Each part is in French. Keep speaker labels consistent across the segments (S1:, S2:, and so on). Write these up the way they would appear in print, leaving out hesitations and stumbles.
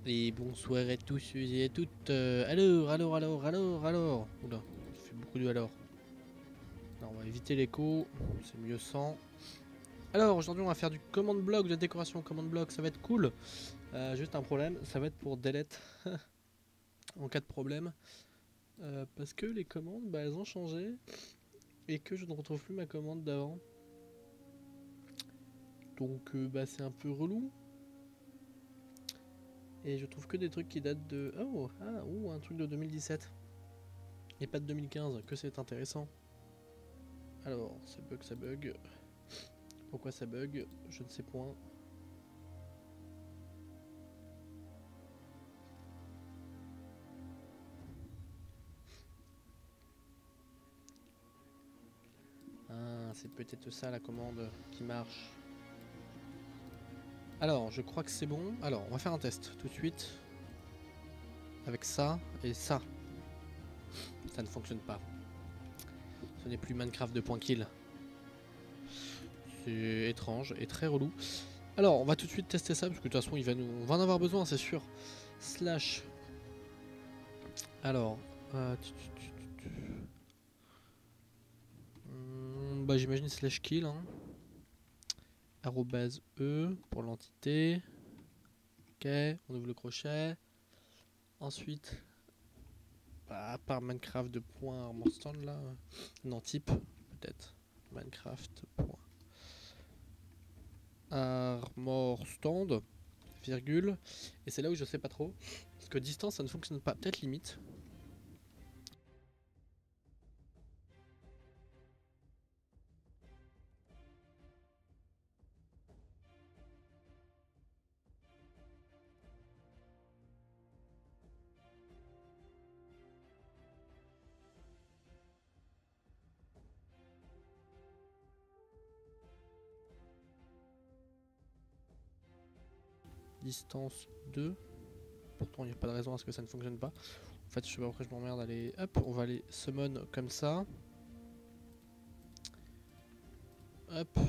S1: Et bonsoir à tous et à toutes. Alors. Oula, ça fait beaucoup de alors. Alors, on va éviter l'écho, c'est mieux sans. Alors, aujourd'hui, on va faire du command block, de la décoration command block, ça va être cool. Juste un problème, ça va être pour delete en cas de problème. Parce que les commandes, bah, elles ont changé et que je ne retrouve plus ma commande d'avant. Donc, bah, c'est un peu relou. Et je trouve que des trucs qui datent de. Un truc de 2017. Et pas de 2015, que c'est intéressant. Alors, ça bug. Pourquoi ça bug? Je ne sais point. Ah, c'est peut-être ça la commande qui marche. Alors, je crois que c'est bon. Alors, on va faire un test tout de suite. Avec ça et ça. Ça ne fonctionne pas. Ce n'est plus Minecraft 2.kill. C'est étrange et très relou. Alors, on va tout de suite tester ça, parce que de toute façon, on va en avoir besoin, c'est sûr. Slash. Alors. Bah, j'imagine slash kill. Hein. Arrobase E pour l'entité. Ok, on ouvre le crochet. Ensuite, bah, à part Minecraft de point armor stand là. Non, type, peut-être. Minecraft point armor stand, virgule. Et c'est là où je sais pas trop. Parce que distance, ça ne fonctionne pas. Peut-être limite. Distance 2. Pourtant, il n'y a pas de raison à ce que ça ne fonctionne pas. En fait, je sais pas pourquoi je m'emmerde. Allez, hop, on va aller summon comme ça. Hop.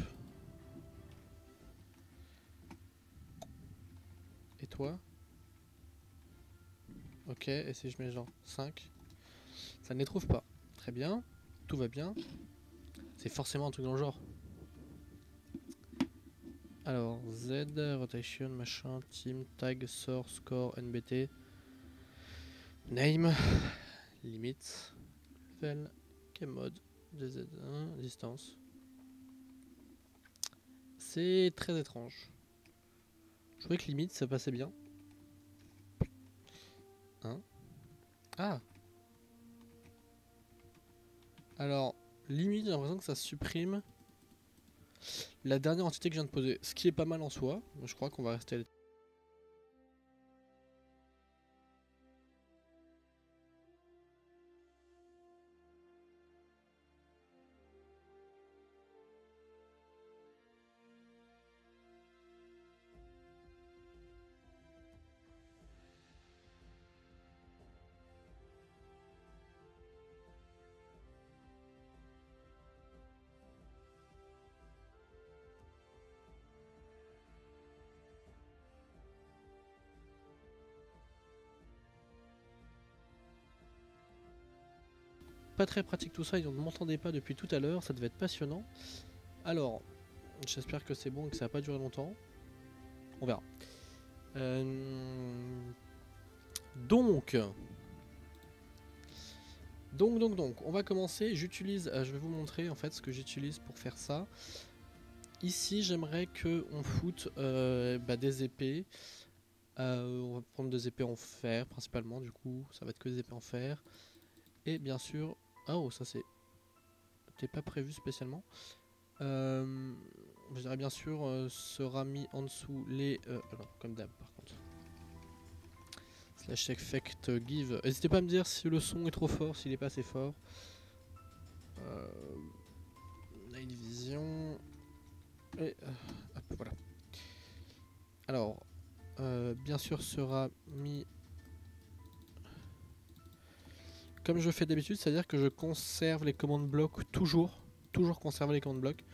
S1: Et toi? Ok, et si je mets genre 5? Ça ne les trouve pas. Très bien. Tout va bien. C'est forcément un truc dans le genre. Alors, Z, rotation, machin, team, tag, source, score, NBT, name, limite, level, mode, DZ1, distance. C'est très étrange. Je trouvais que limite ça passait bien. Hein? Ah! Alors, limite, j'ai l'impression que ça supprime la dernière entité que je viens de poser. Ce qui est pas mal en soi. Je crois qu'on va rester. Pas très pratique tout ça, ils ne m'entendaient pas depuis tout à l'heure, ça devait être passionnant. Alors, j'espère que c'est bon et que ça va pas durer longtemps. On verra. Donc, on va commencer. J'utilise, je vais vous montrer en fait ce que j'utilise pour faire ça. Ici, j'aimerais que on foute des épées. On va prendre des épées en fer principalement, du coup, ça va être que des épées en fer. Et bien sûr, oh, ça c'était pas prévu spécialement. Je dirais bien sûr sera mis en dessous les. Non, comme d'hab par contre. Slash effect give. N'hésitez pas à me dire si le son est trop fort, s'il est pas assez fort. Night Vision. Et hop, voilà. Alors, bien sûr sera mis. Comme je fais d'habitude, c'est-à-dire que je conserve les commandes blocs toujours. Toujours conserver les commandes blocs.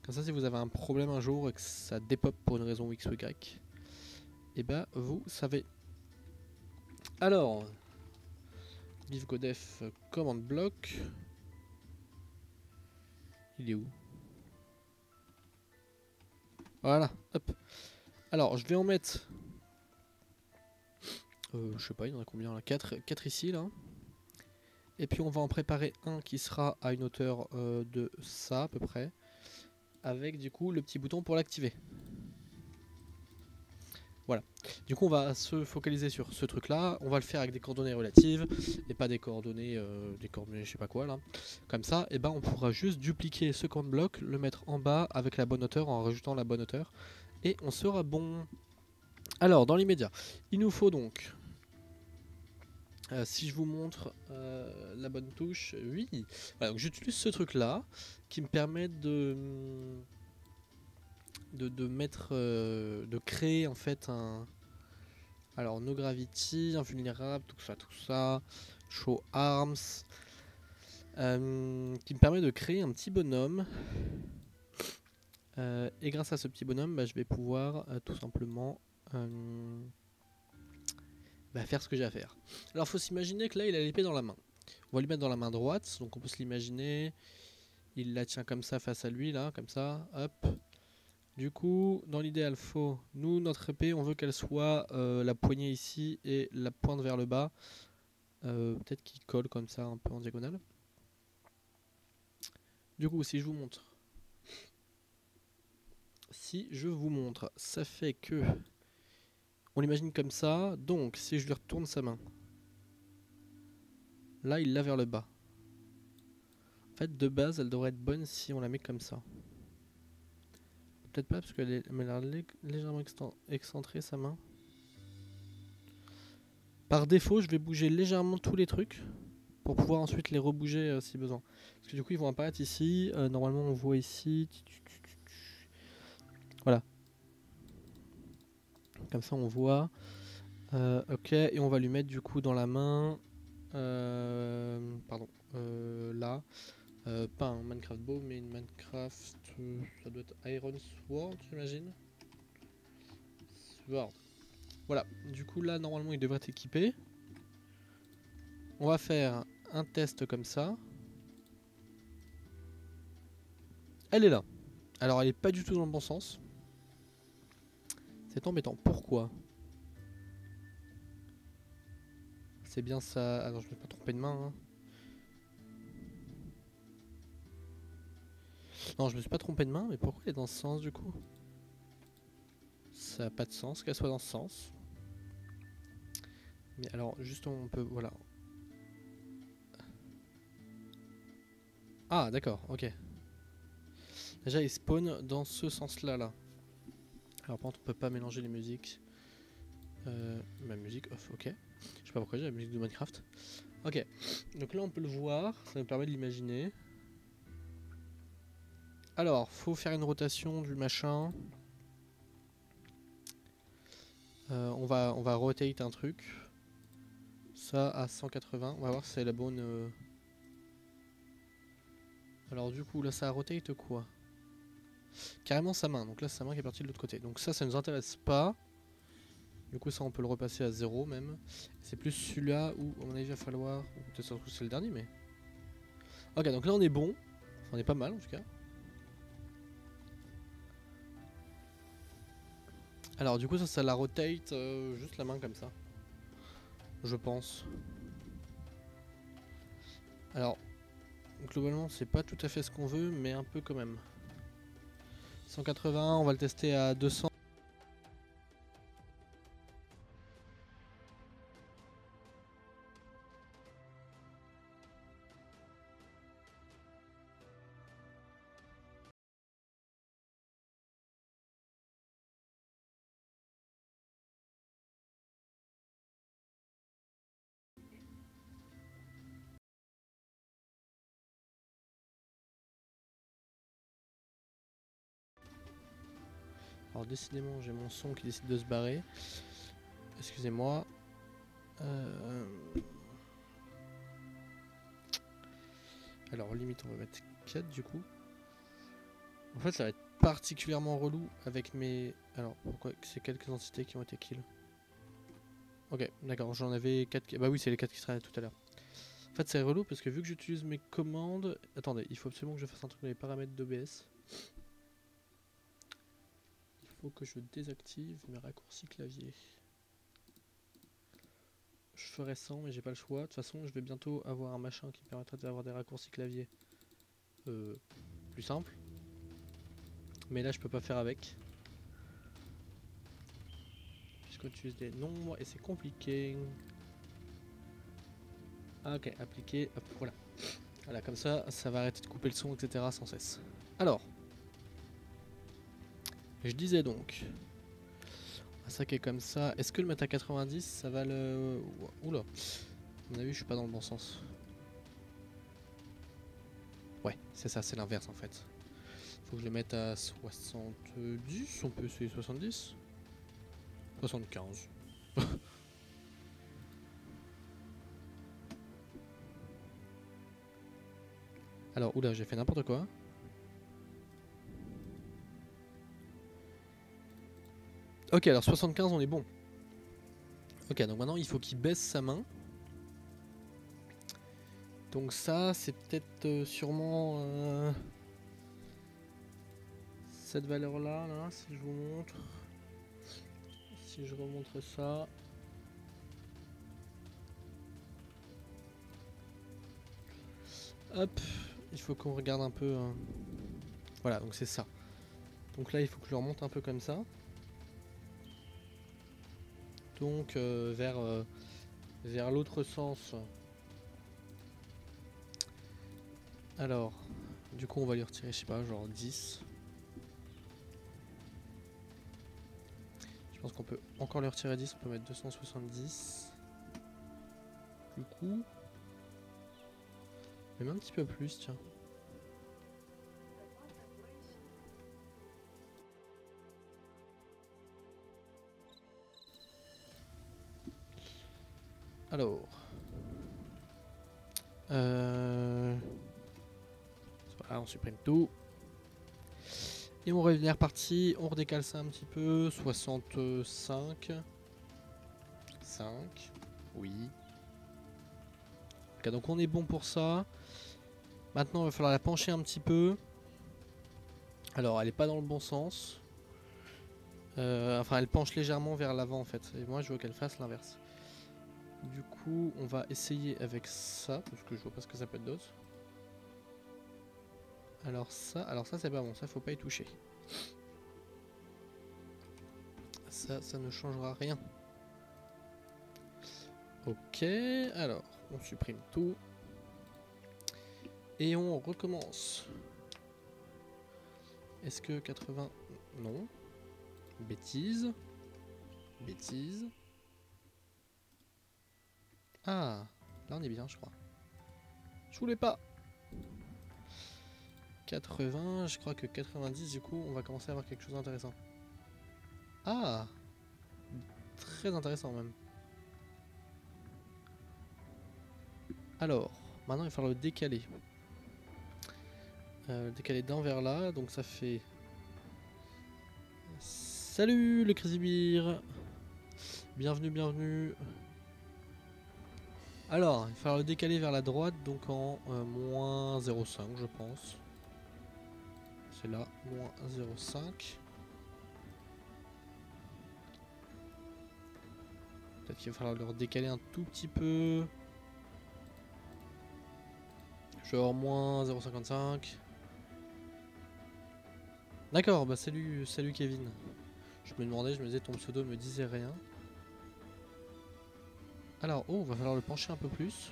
S1: Comme ça, si vous avez un problème un jour et que ça dépop pour une raison X ou Y, et bah vous savez. Alors, livgodef command block. Il est où? Voilà, hop. Alors, je vais en mettre... je sais pas, il y en a combien là? 4 ici, là. Et puis on va en préparer un qui sera à une hauteur de ça, à peu près. Avec, du coup, le petit bouton pour l'activer. Voilà. Du coup, on va se focaliser sur ce truc-là. On va le faire avec des coordonnées relatives et pas des coordonnées je sais pas quoi là. Comme ça, et ben, on pourra juste dupliquer ce command block, le mettre en bas avec la bonne hauteur en rajoutant la bonne hauteur et on sera bon. Alors, dans l'immédiat, il nous faut donc, si je vous montre la bonne touche, oui. Voilà, donc j'utilise ce truc-là qui me permet de mettre, de créer en fait un. Alors, no gravity, invulnérable, tout ça, show arms, qui me permet de créer un petit bonhomme. Et grâce à ce petit bonhomme, bah, je vais pouvoir tout simplement faire ce que j'ai à faire. Alors, il faut s'imaginer que là, il a l'épée dans la main. On va lui mettre dans la main droite, donc on peut se l'imaginer. Il la tient comme ça face à lui, là, comme ça, hop. Du coup, dans l'idéal, nous, notre épée, on veut qu'elle soit la poignée ici et la pointe vers le bas. Peut-être qu'il colle comme ça, un peu en diagonale. Du coup, si je vous montre, ça fait que on l'imagine comme ça. Donc, si je lui retourne sa main, là, il l'a vers le bas. En fait, de base, elle devrait être bonne si on la met comme ça. Peut-être pas parce qu'elle est légèrement excentrée sa main. Par défaut, je vais bouger légèrement tous les trucs pour pouvoir ensuite les rebouger si besoin. Parce que du coup, ils vont apparaître ici. Normalement, on voit ici. Voilà. Comme ça, on voit. Ok, et on va lui mettre du coup dans la main. Là. Pas un Minecraft Bow, mais une Minecraft. Ça doit être Iron Sword, j'imagine. Sword. Voilà, du coup là normalement il devrait être équipé. On va faire un test comme ça. Elle est là. Alors elle est pas du tout dans le bon sens. C'est embêtant. Pourquoi? C'est bien ça. Alors je ne vais pas tromper de main. Hein. Non, je me suis pas trompé de main, mais pourquoi elle est dans ce sens du coup? Ça n'a pas de sens qu'elle soit dans ce sens. Mais alors justement on peut. Voilà. Ah d'accord, ok. Déjà il spawn dans ce sens là là. Alors par contre on peut pas mélanger les musiques. Ma musique off, ok. Je sais pas pourquoi j'ai la musique de Minecraft. Ok, donc là on peut le voir, ça me permet de l'imaginer. Alors, faut faire une rotation du machin. On va rotate un truc. Ça à 180, on va voir si c'est la bonne... Alors du coup là ça rotate quoi? Carrément sa main, donc là c'est sa main qui est partie de l'autre côté. Donc ça nous intéresse pas. Du coup ça on peut le repasser à 0 même. C'est plus celui-là où à mon avis il va falloir... Peut-être surtout c'est le dernier mais... Ok donc là on est bon. Enfin, on est pas mal en tout cas. Alors du coup ça la rotate juste la main comme ça. Je pense. Alors globalement c'est pas tout à fait ce qu'on veut mais un peu quand même. 180, on va le tester à 200. Alors décidément j'ai mon son qui décide de se barrer. Excusez-moi. Alors limite on va mettre 4 du coup. En fait ça va être particulièrement relou avec mes... Alors pourquoi c'est quelques entités qui ont été kill. Ok, d'accord, j'en avais 4. Bah oui, c'est les 4 qui seraient tout à l'heure. En fait, c'est relou parce que vu que j'utilise mes commandes... Attendez, il faut absolument que je fasse un truc dans les paramètres d'OBS. Il faut que je désactive mes raccourcis clavier. Je ferai 100 mais j'ai pas le choix. De toute façon, je vais bientôt avoir un machin qui permettra d'avoir des raccourcis clavier plus simples. Mais là, je peux pas faire avec. Puisqu'on utilise des nombres et c'est compliqué. Ah, ok, appliquer, hop, voilà. Voilà, comme ça, ça va arrêter de couper le son, etc. sans cesse. Alors, je disais donc, un sac est comme ça. Est-ce que le mettre à 90, ça va le... Oula, à mon avis, je suis pas dans le bon sens. Ouais, c'est ça, c'est l'inverse en fait. Faut que je le mette à 70, on peut essayer 70 75. Alors, oula, j'ai fait n'importe quoi. Ok, alors 75, on est bon. Ok, donc maintenant, il faut qu'il baisse sa main. Donc ça, c'est peut-être sûrement cette valeur-là, là, si je vous montre. Si je remontre ça. Hop, il faut qu'on regarde un peu. Voilà, donc c'est ça. Donc là, il faut que je le remonte un peu comme ça. Donc vers l'autre sens. Alors, du coup, on va lui retirer, je sais pas, genre 10. Je pense qu'on peut encore lui retirer 10, on peut mettre 270. Du coup, même un petit peu plus, tiens. Alors, voilà, on supprime tout. Et on revient reparti, on redécale ça un petit peu, 65. 5, oui. Ok, donc on est bon pour ça. Maintenant, il va falloir la pencher un petit peu. Alors, elle est pas dans le bon sens. Enfin, elle penche légèrement vers l'avant en fait. Et moi, je veux qu'elle fasse l'inverse. Du coup, on va essayer avec ça, parce que je vois pas ce que ça peut être d'autre. Alors ça c'est pas bon, ça faut pas y toucher. Ça ne changera rien. Ok, alors on supprime tout. Et on recommence. Est-ce que 80... Non. Bêtise. Bêtise. Ah, là on est bien je crois. Je voulais pas. 80, je crois que 90 du coup on va commencer à avoir quelque chose d'intéressant. Ah, très intéressant même. Alors, maintenant il va falloir le décaler. Décaler d'un vers là, donc ça fait... Salut le Crazy Beer. Bienvenue, bienvenue. Alors, il va falloir le décaler vers la droite, donc en moins 0,5 je pense. C'est là, moins 0,5. Peut-être qu'il va falloir le décaler un tout petit peu. Genre moins 0,55. D'accord, bah salut, salut Kevin. Je me demandais, je me disais ton pseudo me disait rien. Alors, oh, va falloir le pencher un peu plus.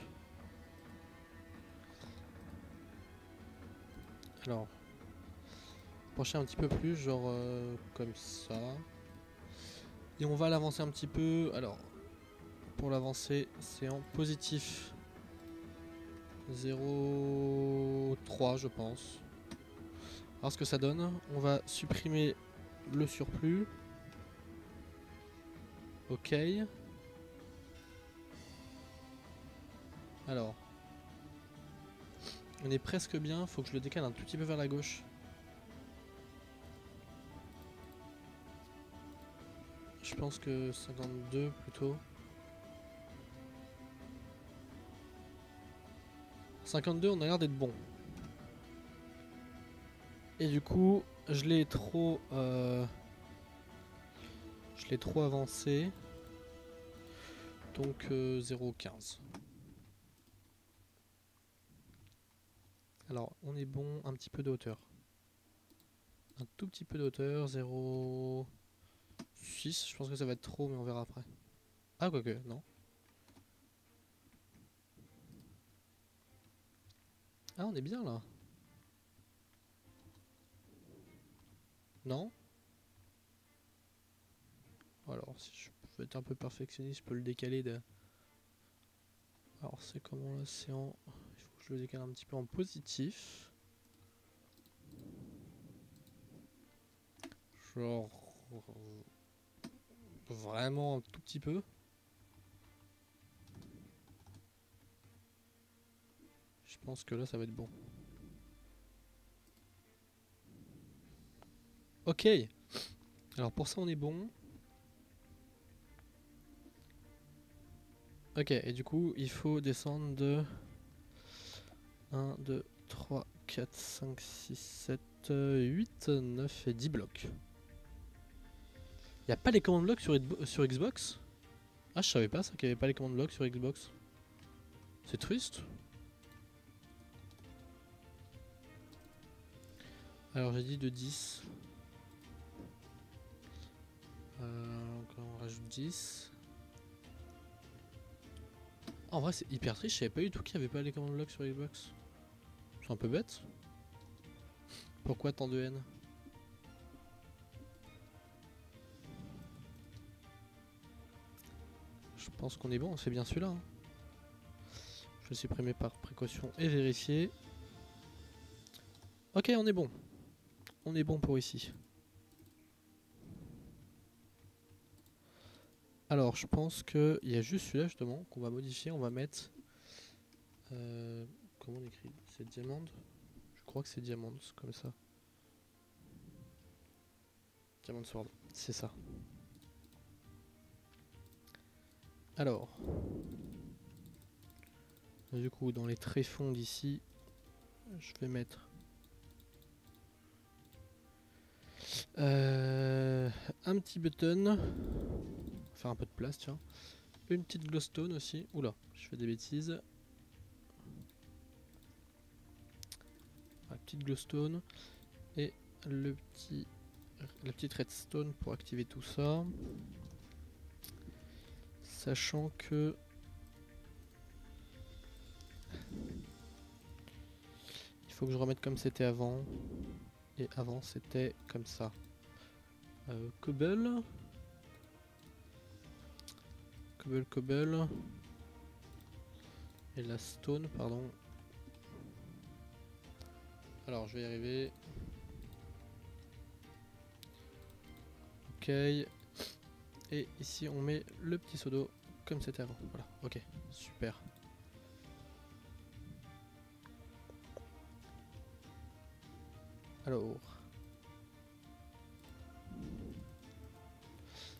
S1: Alors, pencher un petit peu plus, genre comme ça. Et on va l'avancer un petit peu. Alors, pour l'avancer, c'est en positif 0,3 je pense. Alors ce que ça donne, on va supprimer le surplus. Ok. Alors, on est presque bien, faut que je le décale un tout petit peu vers la gauche. Je pense que 52 plutôt. 52, on a l'air d'être bon. Et du coup, je l'ai trop avancé. Donc 0,15. Alors, on est bon, un petit peu de hauteur. Un tout petit peu de hauteur, 0,6. Je pense que ça va être trop, mais on verra après. Ah, quoique, non. Ah, on est bien là. Non? Alors, si je peux être un peu perfectionniste, je peux le décaler de... Alors, c'est comment là? C'est en... Il faut que je le décale un petit peu en positif. Genre... Vraiment un tout petit peu. Je pense que là, ça va être bon. Ok. Alors, pour ça, on est bon. Ok, et du coup, il faut descendre de 1, 2, 3, 4, 5, 6, 7, 8, 9 et 10 blocs. Y a pas les commandes blocs sur Xbox? Ah, je savais pas ça qu'il y avait pas les commandes blocs sur Xbox. C'est triste. Alors, j'ai dit de 10. Encore on rajoute 10. En vrai, c'est hyper triste. Je savais pas du tout qu'il y avait pas les commandes blocs sur Xbox. C'est un peu bête. Pourquoi tant de haine? Je pense qu'on est bon, c'est bien celui-là. Hein. Je vais supprimer par précaution et vérifier. Ok, on est bon. On est bon pour ici. Alors, je pense qu'il y a juste celui-là justement qu'on va modifier. On va mettre... comment on écrit? C'est diamande? Je crois que c'est diamande, comme ça. Diamond Sword, c'est ça. Alors... Du coup, dans les tréfonds d'ici, je vais mettre... un petit button. Faire un peu de place, tiens. Une petite glowstone aussi. Oula, je fais des bêtises. La petite glowstone. Et la petite redstone pour activer tout ça. Sachant que... il faut que je remette comme c'était avant. Et avant c'était comme ça. Cobble. Cobble. Et la stone, pardon. Alors je vais y arriver. Ok. Et ici on met le petit seau d'eau comme c'était avant. Voilà, ok, super. Alors.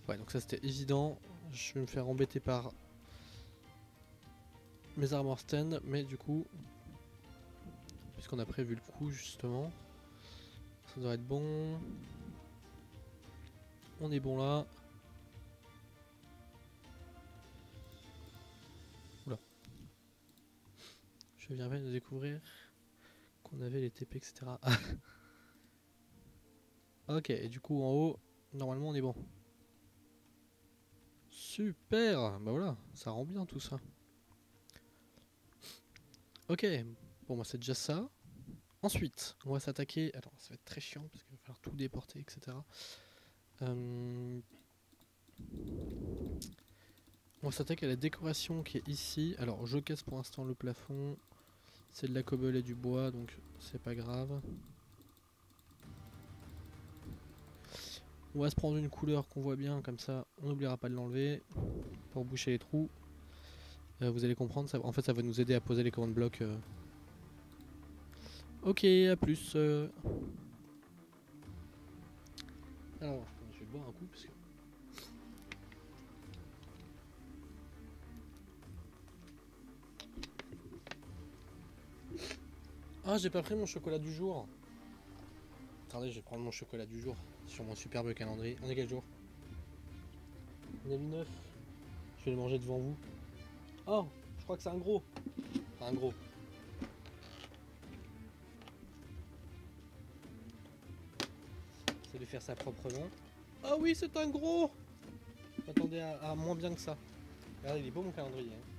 S1: Ouais, donc ça c'était évident. Je vais me faire embêter par mes armor stand, mais du coup, puisqu'on a prévu le coup justement, ça doit être bon. On est bon là. Oula. Je viens de découvrir qu'on avait les TP, etc. Ok, et du coup en haut, normalement on est bon. Super. Bah voilà, ça rend bien tout ça. Ok, bon bah c'est déjà ça. Ensuite, on va s'attaquer... Alors ça va être très chiant parce qu'il va falloir tout déporter, etc. On va s'attaquer à la décoration qui est ici. Alors je casse pour l'instant le plafond. C'est de la cobble et du bois, donc c'est pas grave. On va se prendre une couleur qu'on voit bien, comme ça on n'oubliera pas de l'enlever. Pour boucher les trous. Vous allez comprendre, ça, en fait ça va nous aider à poser les commandes blocs. Ok, à plus. Alors, je vais boire un coup parce que... Ah, j'ai pas pris mon chocolat du jour. Attendez, je vais prendre mon chocolat du jour sur mon superbe calendrier. On est quel jour? On est le 9. Je vais le manger devant vous. Oh, je crois que c'est un gros. Enfin, un gros. C'est de faire ça proprement. Ah oui, c'est un gros. Attendez à moins bien que ça. Regardez, il est beau mon calendrier. Hein.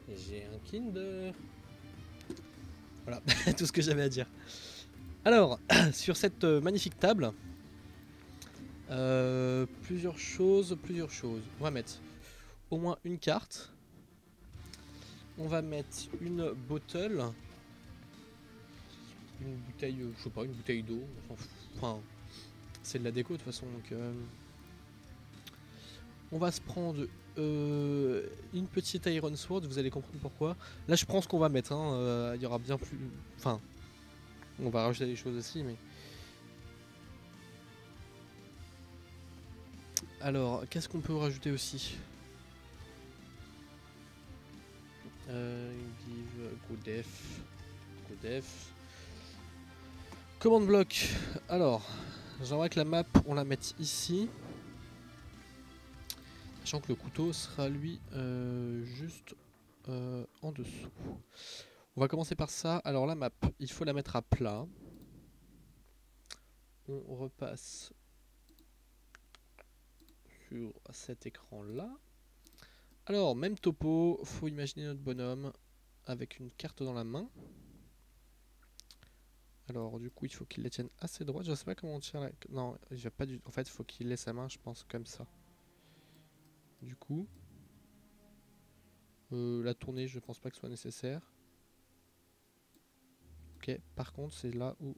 S1: Et j'ai un Kinder. Voilà, tout ce que j'avais à dire. Alors, sur cette magnifique table, plusieurs choses. On va mettre au moins une carte. On va mettre une bottle. Une bouteille, je sais pas, une bouteille d'eau. Enfin, c'est de la déco de toute façon. Donc, on va se prendre une petite Iron Sword. Vous allez comprendre pourquoi. Là, je prends ce qu'on va mettre. Hein, il y aura bien plus. Enfin, on va rajouter des choses aussi, mais. Alors, qu'est-ce qu'on peut rajouter aussi? Give go def. Commande bloc. Alors, j'aimerais que la map, on la mette ici. Sachant que le couteau sera lui juste en dessous. On va commencer par ça. Alors la map, il faut la mettre à plat. On repasse sur cet écran là. Alors même topo, faut imaginer notre bonhomme avec une carte dans la main. Alors du coup il faut qu'il la tienne assez droite. Je sais pas comment on tient la... Non, il va pas du... En fait il faut qu'il laisse sa main, je pense, comme ça. Du coup, la tournée, je pense pas que ce soit nécessaire. Ok, par contre c'est là où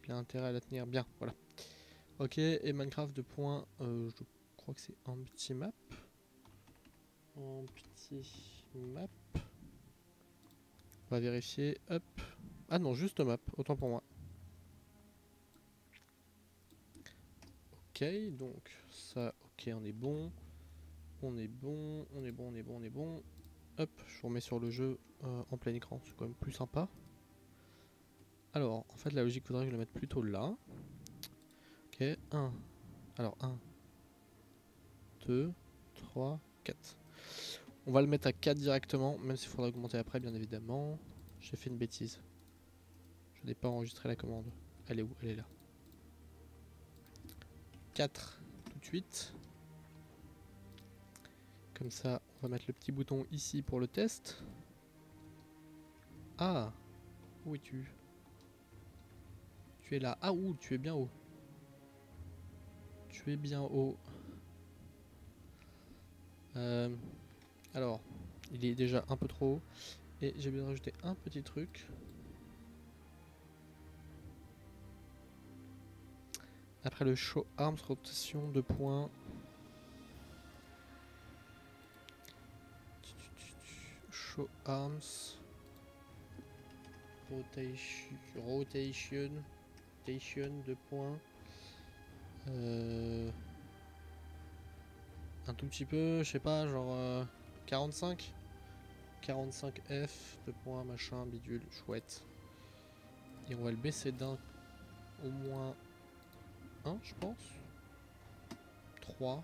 S1: il a intérêt à la tenir bien, voilà. Ok, et Minecraft de points, je crois que c'est un petit map. Un petit map. On va vérifier, hop. Ah non, juste map, autant pour moi. Ok, donc ça, ok, on est bon. On est bon. Hop, je vous remets sur le jeu en plein écran, c'est quand même plus sympa. Alors, en fait, la logique voudrait que je le mette plutôt là. Ok, 1. Alors, 1, 2, 3, 4. On va le mettre à 4 directement, même s'il faudra augmenter après, bien évidemment. J'ai fait une bêtise. Je n'ai pas enregistré la commande. Elle est où? Elle est là. 4 tout de suite. Comme ça, on va mettre le petit bouton ici pour le test. Ah, où es-tu? Tu es là. Ah, ouh, tu es bien haut. Tu es bien haut. Alors, il est déjà un peu trop haut. Et j'ai besoin de rajouter un petit truc. Après le show arms, rotation de points. Show arms. Rotation de points. Un tout petit peu, je sais pas, genre 45 F de points, machin, bidule, chouette. Et on va le baisser d'un au moins 1, je pense. 3.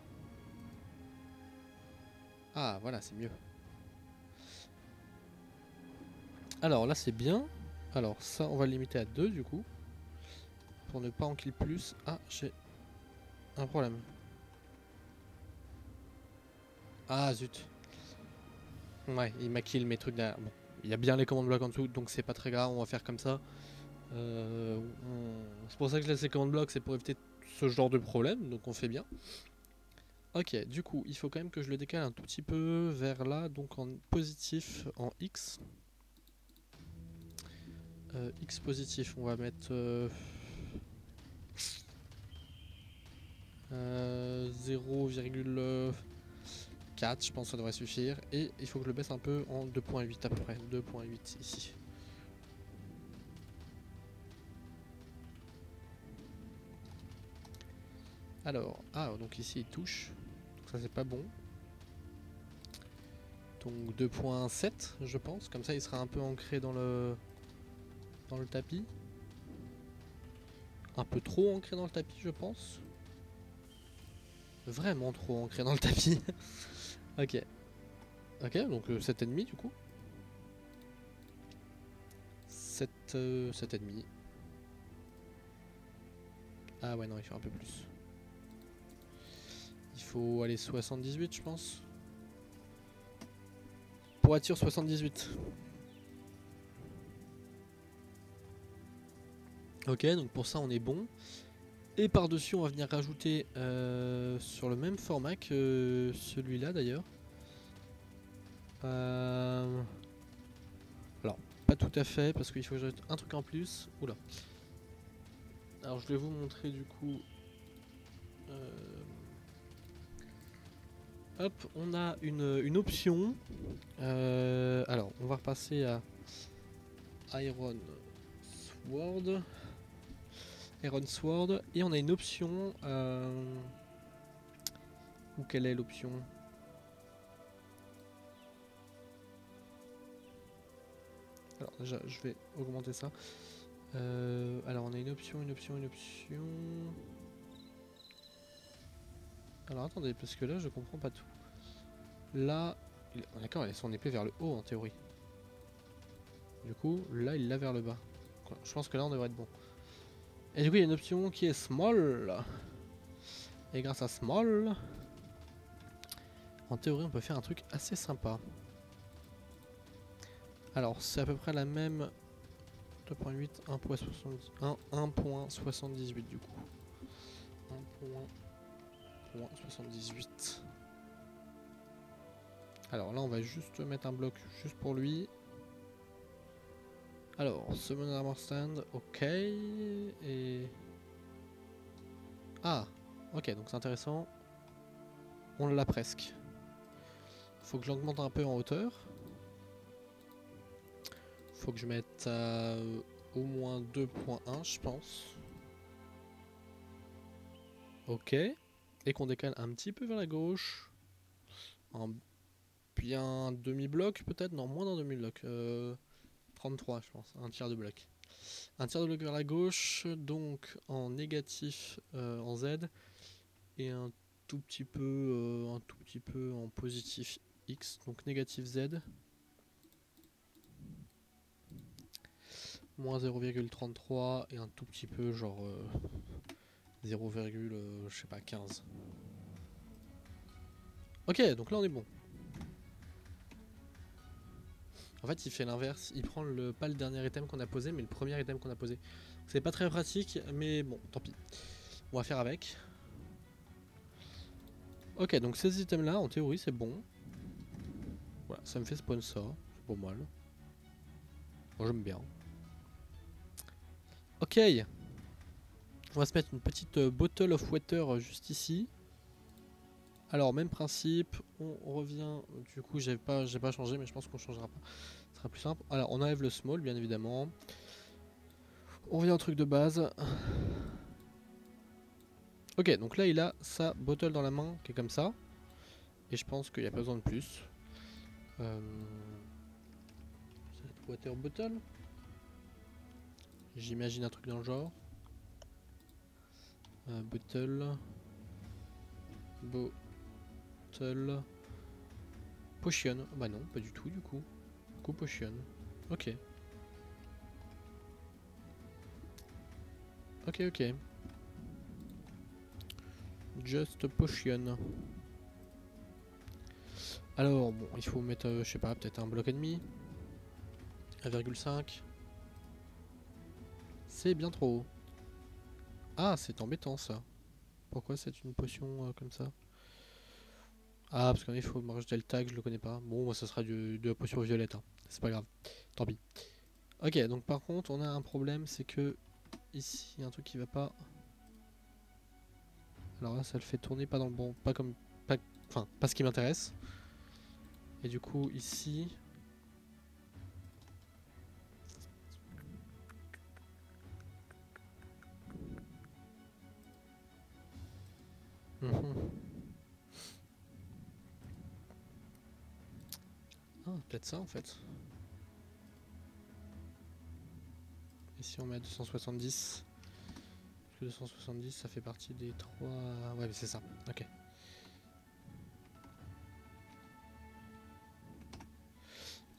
S1: Ah, voilà, c'est mieux. Alors là, c'est bien. Alors ça, on va le limiter à 2 du coup. Pour ne pas en kill plus. Ah, j'ai un problème. Ah, zut. Ouais, il m'a kill mes trucs derrière. Bon, il y a bien les commandes blocs en dessous, donc c'est pas très grave, on va faire comme ça. C'est pour ça que je laisse les commandes blocs, c'est pour éviter ce genre de problème, donc on fait bien. Ok, du coup, il faut quand même que je le décale un tout petit peu vers là, donc en positif, en X. X positif, on va mettre 0,4, je pense que ça devrait suffire. Et il faut que je le baisse un peu en 2.8 à peu près, 2.8 ici. Alors, ah, donc ici il touche, donc ça c'est pas bon. Donc 2.7 je pense, comme ça il sera un peu ancré dans le tapis. Un peu trop ancré dans le tapis je pense. Vraiment trop ancré dans le tapis. Ok. Ok, donc 7,5 du coup. 7,5. Ah ouais non, il faut un peu plus. Il faut aller 78 je pense. Poiture 78. Ok, donc pour ça on est bon. Et par-dessus on va venir rajouter sur le même format que celui-là d'ailleurs. Alors, pas tout à fait parce qu'il faut que j'ajoute un truc en plus. Oula. Alors je vais vous montrer du coup. Hop, on a une option. Alors, on va repasser à Iron Sword. Iron Sword. Et on a une option. Ou quelle est l'option? Alors déjà, je vais augmenter ça. Alors on a une option. Alors attendez, parce que là je comprends pas tout. Là, d'accord, il a son épée vers le haut en théorie. Du coup, là il l'a vers le bas. Je pense que là on devrait être bon. Et du coup il y a une option qui est small. Et grâce à small, en théorie on peut faire un truc assez sympa. Alors c'est à peu près la même 2.8, 1.78 du coup. 1.78. Alors là on va juste mettre un bloc juste pour lui. Alors, Summon Armor Stand, ok. Et... Ah, ok, donc c'est intéressant. On l'a presque. Faut que j'augmente un peu en hauteur. Faut que je mette au moins 2.1 je pense. Ok. Et qu'on décale un petit peu vers la gauche. En bien demi-bloc peut-être. Non, moins d'un demi-bloc. 33 je pense. Un tiers de bloc. Un tiers de bloc vers la gauche. Donc en négatif en Z. Et un tout petit peu en positif X. Donc négatif Z. Moins 0,33 et un tout petit peu genre 0, je sais pas 15. Ok, donc là on est bon. En fait il fait l'inverse, il prend pas le dernier item qu'on a posé mais le premier item qu'on a posé. C'est pas très pratique mais bon tant pis. On va faire avec. Ok, donc ces items là en théorie c'est bon. Voilà, ça me fait spawn ça, c'est pas mal. Moi j'aime bien. Ok. On va se mettre une petite bottle of water juste ici. Alors même principe, on revient, du coup j'ai pas changé mais je pense qu'on changera pas, ce sera plus simple. Alors on enlève le small bien évidemment. On revient au truc de base. Ok, donc là il a sa bottle dans la main qui est comme ça. Et je pense qu'il n'y a pas besoin de plus. Water bottle. J'imagine un truc dans le genre. Bottle. Bottle. Potion. Bah non, pas du tout du coup. Du coup potion. Ok. Ok, ok. Just potion. Alors bon, il faut mettre, je sais pas, peut-être un bloc et demi. 1,5. C'est bien trop haut. Ah, c'est embêtant ça. Pourquoi c'est une potion comme ça? Ah, parce qu'il faut me rajouter le tag, je le connais pas. Bon, moi, ça sera de la potion violette. Hein. C'est pas grave. Tant pis. Ok, donc par contre, on a un problème, c'est que ici, il y a un truc qui va pas. Alors là, ça le fait tourner pas dans le bon. Pas comme. Enfin, pas ce qui m'intéresse. Et du coup, ici. peut-être ça en fait. Et si on met à 270? Parce que 270 ça fait partie des 3... Ouais mais c'est ça, ok.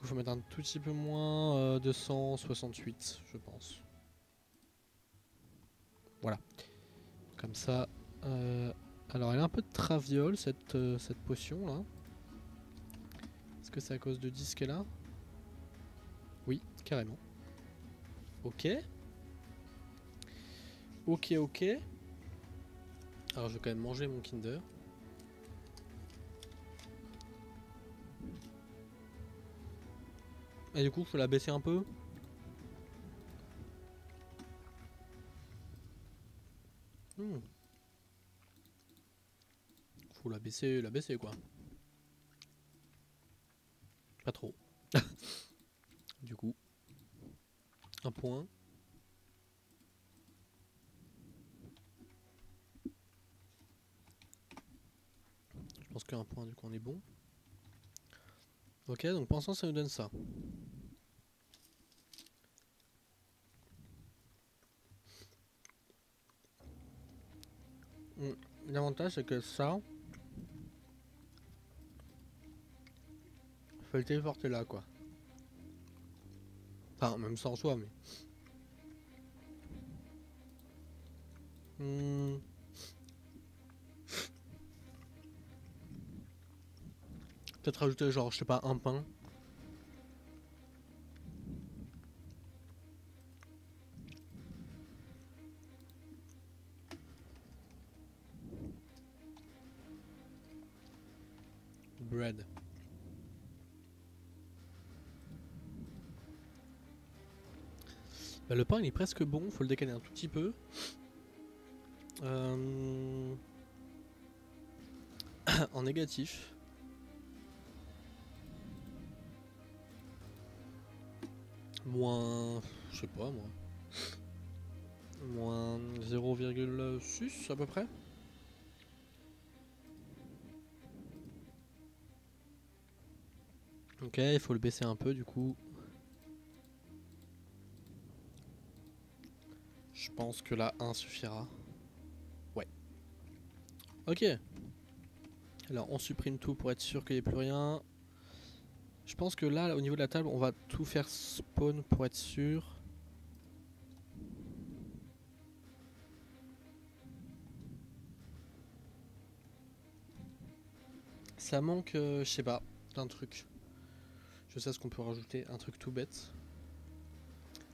S1: Il faut mettre un tout petit peu moins, 268 je pense. Voilà. Comme ça. Alors elle a un peu de traviole cette potion là. Est-ce que c'est à cause de 10 qu'elle a? Oui, carrément. Ok. Ok, ok. Alors je vais quand même manger mon Kinder. Et du coup, faut la baisser un peu. Faut la baisser quoi. Pas trop. Du coup, un point. Je pense qu'un point, du coup, on est bon. Ok, donc pour l'instant, ça nous donne ça. L'avantage, c'est que ça, faut le téléporter là, quoi. Enfin, même ça en soi, mais... Peut-être rajouter, genre, je sais pas, un pain. Bread. Bah, le pain, il est presque bon, faut le décaler un tout petit peu. En négatif. Moins... Je sais pas, moi. Moins 0,6 à peu près. Ok, il faut le baisser un peu du coup. Je pense que la 1 suffira. Ouais. Ok. Alors on supprime tout pour être sûr qu'il n'y ait plus rien. Je pense que là, au niveau de la table, on va tout faire spawn pour être sûr. Ça manque, je sais pas, d'un truc. Je sais ce qu'on peut rajouter, un truc tout bête.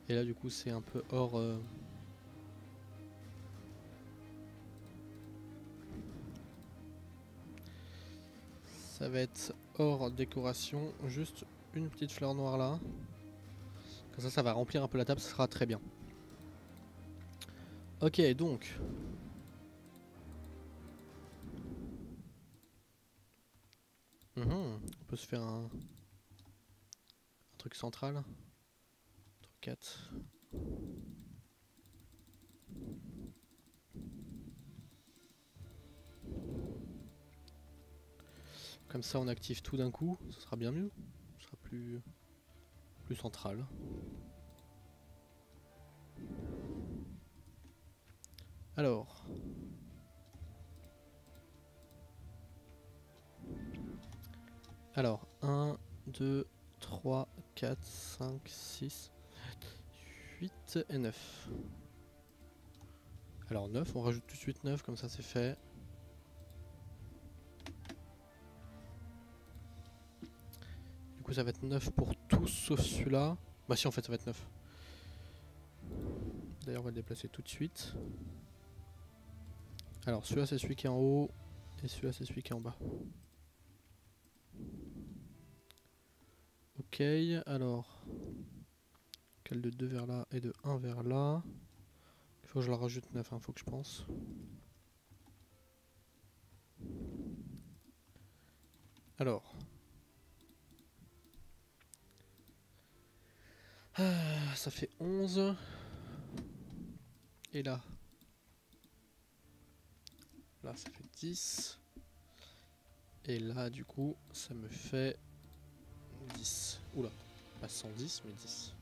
S1: Et là du coup c'est un peu hors... Ça va être hors décoration, juste une petite fleur noire là. Comme ça va remplir un peu la table, ça sera très bien. Ok, donc... On peut se faire un truc central. 4. Comme ça on active tout d'un coup, ce sera bien mieux. Ce sera plus central. Alors. Alors, 1, 2, 3, 4, 5, 6, 8 et 9. Alors 9, on rajoute tout de suite 9, comme ça c'est fait. Du coup ça va être 9 pour tous sauf celui-là. Bah si en fait ça va être 9. D'ailleurs on va le déplacer tout de suite. Alors celui-là c'est celui qui est en haut et celui-là c'est celui qui est en bas. Ok, alors quel de 2 vers là et de 1 vers là. Il faut que je la rajoute 9, faut que je pense. Alors. Ça fait 11. Et là. Là ça fait 10. Et là du coup ça me fait 10. Oula, pas 110 mais 10.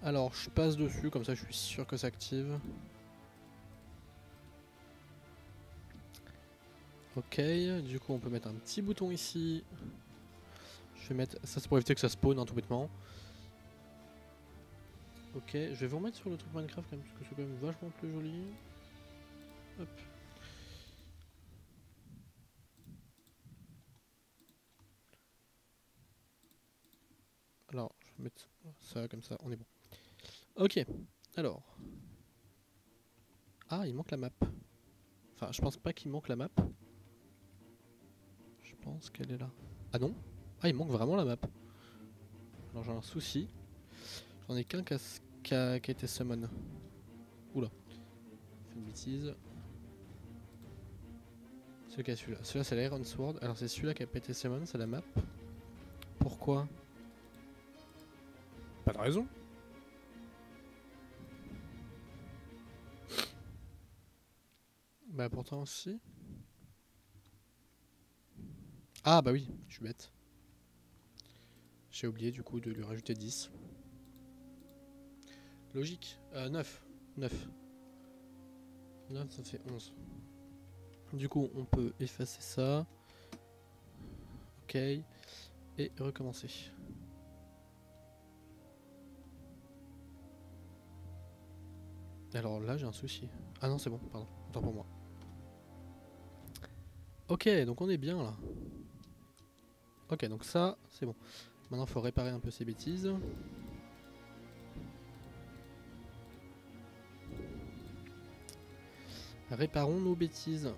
S1: Alors je passe dessus, comme ça je suis sûr que ça active. Ok, du coup on peut mettre un petit bouton ici. Je vais mettre, ça c'est pour éviter que ça spawn hein, tout bêtement. Ok, je vais vous remettre sur le truc Minecraft quand même, parce que c'est quand même vachement plus joli. Hop. Alors, je vais mettre ça comme ça, on est bon. Ok, alors. Ah, il manque la map. Enfin, je pense pas qu'il manque la map. Je pense qu'elle est là. Ah non? Ah, il manque vraiment la map. Alors j'ai un souci. J'en ai qu'un qui a été summon. Oula. J'ai fait une bêtise. C'est lequel celui-là? Celui-là c'est l'Iron Sword. Alors c'est celui-là qui a pété summon, c'est la map. Pourquoi? Pas de raison. Bah pourtant aussi. Ah bah oui, je suis bête. J'ai oublié du coup de lui rajouter 10. Logique. 9. 9. 9 ça fait 11. Du coup on peut effacer ça. Ok. Et recommencer. Alors là j'ai un souci. Ah non c'est bon, pardon. Autant pour moi. Ok, donc on est bien là. Ok, donc ça c'est bon. Maintenant il faut réparer un peu ces bêtises. Réparons nos bêtises.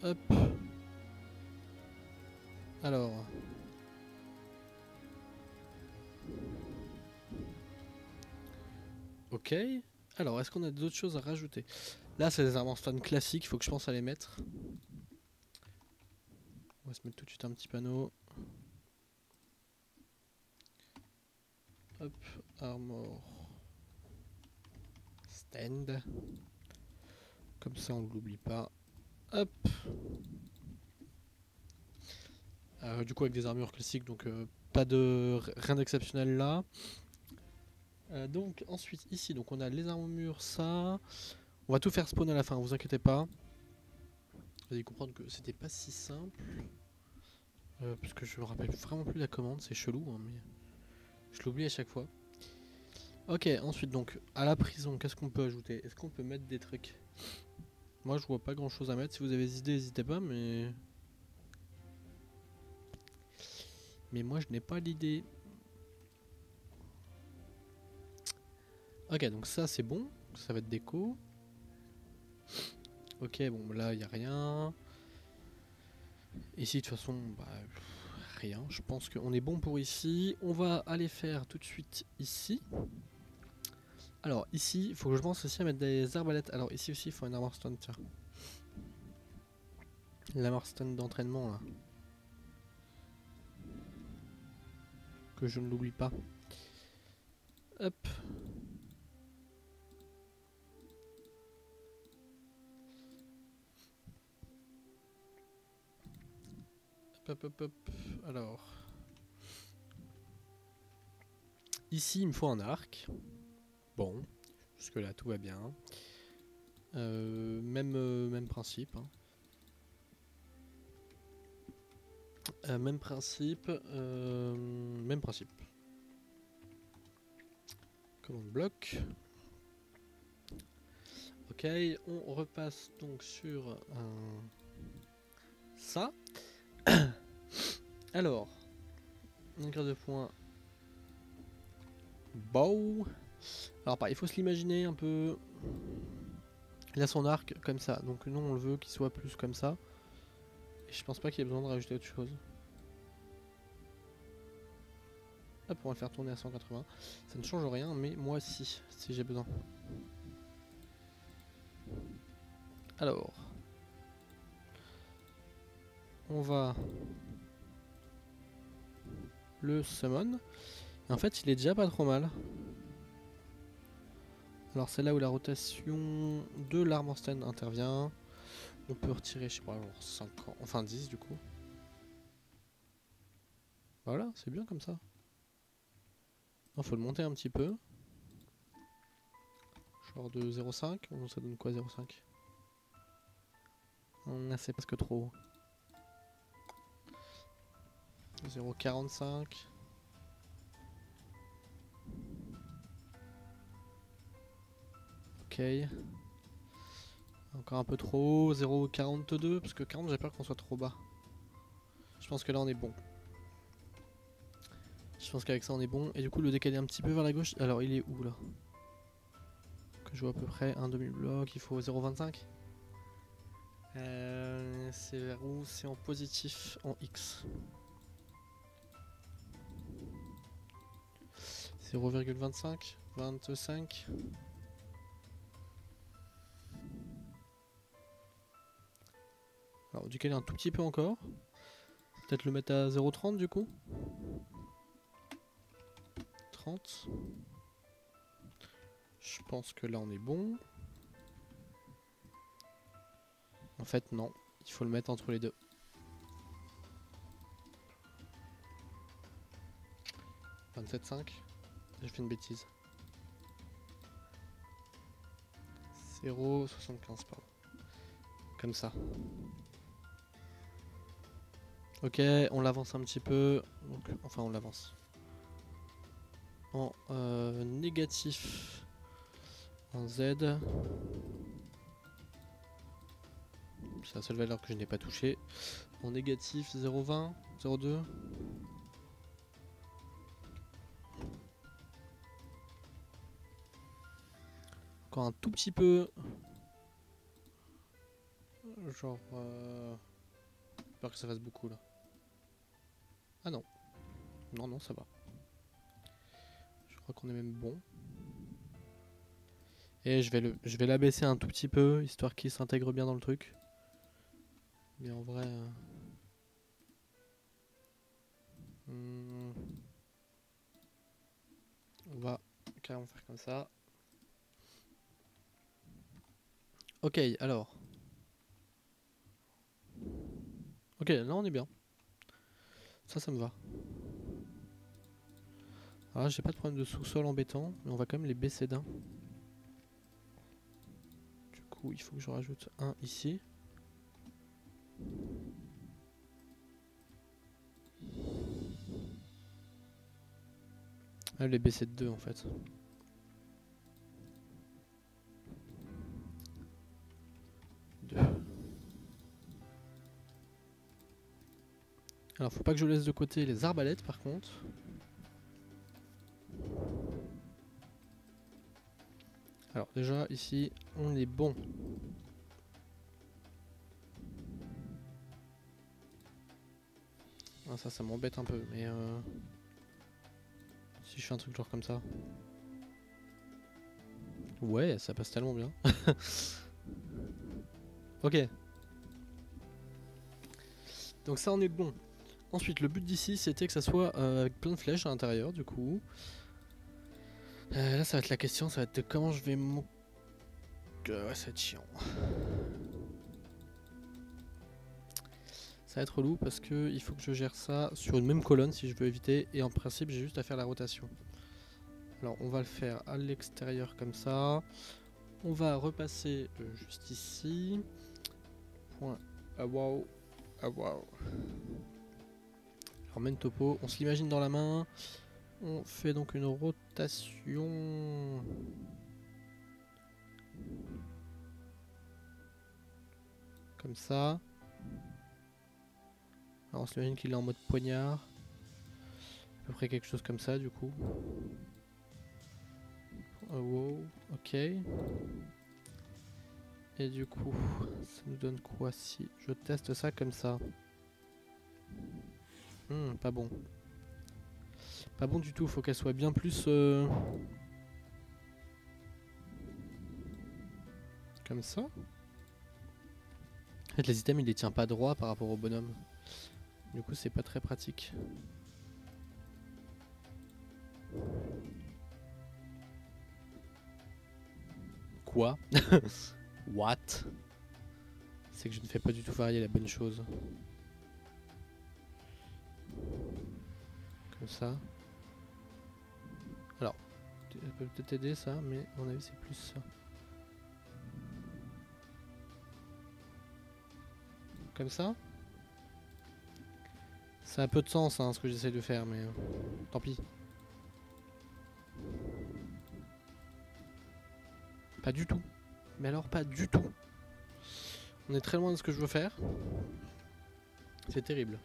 S1: Hop. Alors. Ok. Alors, est-ce qu'on a d'autres choses à rajouter? Là, c'est des armes stone classiques, il faut que je pense à les mettre. On va se mettre tout de suite un petit panneau. Hop, armor. Stand. Comme ça, on ne l'oublie pas. Hop. Du coup, avec des armures classiques, donc pas de rien d'exceptionnel là. Donc ensuite ici, donc on a les armures, ça. On va tout faire spawn à la fin, vous inquiétez pas. Vous allez comprendre que c'était pas si simple. Parce que je me rappelle vraiment plus la commande, c'est chelou, hein, mais je l'oublie à chaque fois. Ok, ensuite donc à la prison, qu'est-ce qu'on peut ajouter? Est-ce qu'on peut mettre des trucs? Moi je vois pas grand chose à mettre, si vous avez des idées n'hésitez pas, mais moi je n'ai pas d'idée. Ok, donc ça c'est bon, ça va être déco. Ok, bon là y a rien. Ici de toute façon, bah, rien. Je pense qu'on est bon pour ici. On va aller faire tout de suite ici. Alors ici, il faut que je pense aussi à mettre des arbalètes. Alors ici aussi, il faut un armor stone, tiens. L'armor stone d'entraînement là. Que je ne l'oublie pas. Hop. Hop, hop, hop. Alors. Ici, il me faut un arc. Bon. Jusque là, tout va bien. Même principe. Hein. Même principe. Même principe. Commande bloc. Ok, on repasse donc sur ça. Alors, une grade de points. Bow. Alors pareil, il faut se l'imaginer un peu. Il a son arc comme ça, donc nous on le veut qu'il soit plus comme ça. Et je pense pas qu'il y ait besoin de rajouter autre chose. Hop, on va le faire tourner à 180. Ça ne change rien, mais moi si j'ai besoin. Alors, on va le summon. Et en fait, il est déjà pas trop mal. Alors c'est là où la rotation de l'Armorsten intervient. On peut retirer, je sais pas, genre 5 ans, enfin 10 du coup. Voilà, c'est bien comme ça. Il faut le monter un petit peu. Genre de 0,5, ça donne quoi 0,5? C'est presque trop. 0,45. Ok. Encore un peu trop haut, 0,42, parce que 40 j'ai peur qu'on soit trop bas. Je pense que là on est bon. Je pense qu'avec ça on est bon. Et du coup le décaler un petit peu vers la gauche. Alors il est où là? Que je vois à peu près un demi-bloc, il faut 0,25. C'est vers où? C'est en positif, en X. 0,25, 25. Alors décaler un tout petit peu encore. Peut-être le mettre à 0,30 du coup. 30. Je pense que là on est bon. En fait non, il faut le mettre entre les deux. 27,5. J'ai fait une bêtise. 0,75 pardon. Comme ça. Ok, on l'avance un petit peu. Donc, enfin on l'avance. En négatif. En Z. C'est la seule valeur que je n'ai pas touchée. En négatif 0,20, 0,2. Encore un tout petit peu. Genre... J'ai peur que ça fasse beaucoup là. Ah non. Non, non, ça va. Je crois qu'on est même bon. Et je vais l'abaisser un tout petit peu, histoire qu'il s'intègre bien dans le truc. Mais en vrai... on va carrément faire comme ça. Ok, alors. Ok, là on est bien. Ça me va. Alors j'ai pas de problème de sous-sol embêtant, mais on va quand même les baisser d'un. Du coup, il faut que je rajoute un ici. Ah, les baisser de 2 en fait. Alors faut pas que je laisse de côté les arbalètes par contre. Alors déjà ici on est bon. Ah, ça m'embête un peu mais si je fais un truc genre comme ça. Ouais, ça passe tellement bien. Ok. Donc ça on est bon. Ensuite le but d'ici c'était que ça soit avec plein de flèches à l'intérieur du coup. Là ça va être la question, ça va être de comment je vais ouais ça va être chiant. Ça va être relou parce que il faut que je gère ça sur une même colonne si je veux éviter. Et en principe j'ai juste à faire la rotation. Alors on va le faire à l'extérieur comme ça. On va repasser juste ici. Point. Ah waouh. Ah waouh. Alors main topo, on se l'imagine dans la main. On fait donc une rotation. Comme ça. Alors on s'imagine qu'il est en mode poignard. À peu près quelque chose comme ça du coup. Wow, ok. Et du coup, ça nous donne quoi si je teste ça comme ça? Pas bon. Pas bon du tout, faut qu'elle soit bien plus... Comme ça. En fait les items il les tient pas droit par rapport au bonhomme. Du coup c'est pas très pratique. Quoi? What? C'est que je ne fais pas du tout varier la bonne chose. Comme ça. Alors, ça peut peut-être aider ça, mais à mon avis c'est plus ça. Comme ça. Ça a peu de sens hein, ce que j'essaie de faire, mais tant pis. Pas du tout. Mais alors pas du tout. On est très loin de ce que je veux faire. C'est terrible.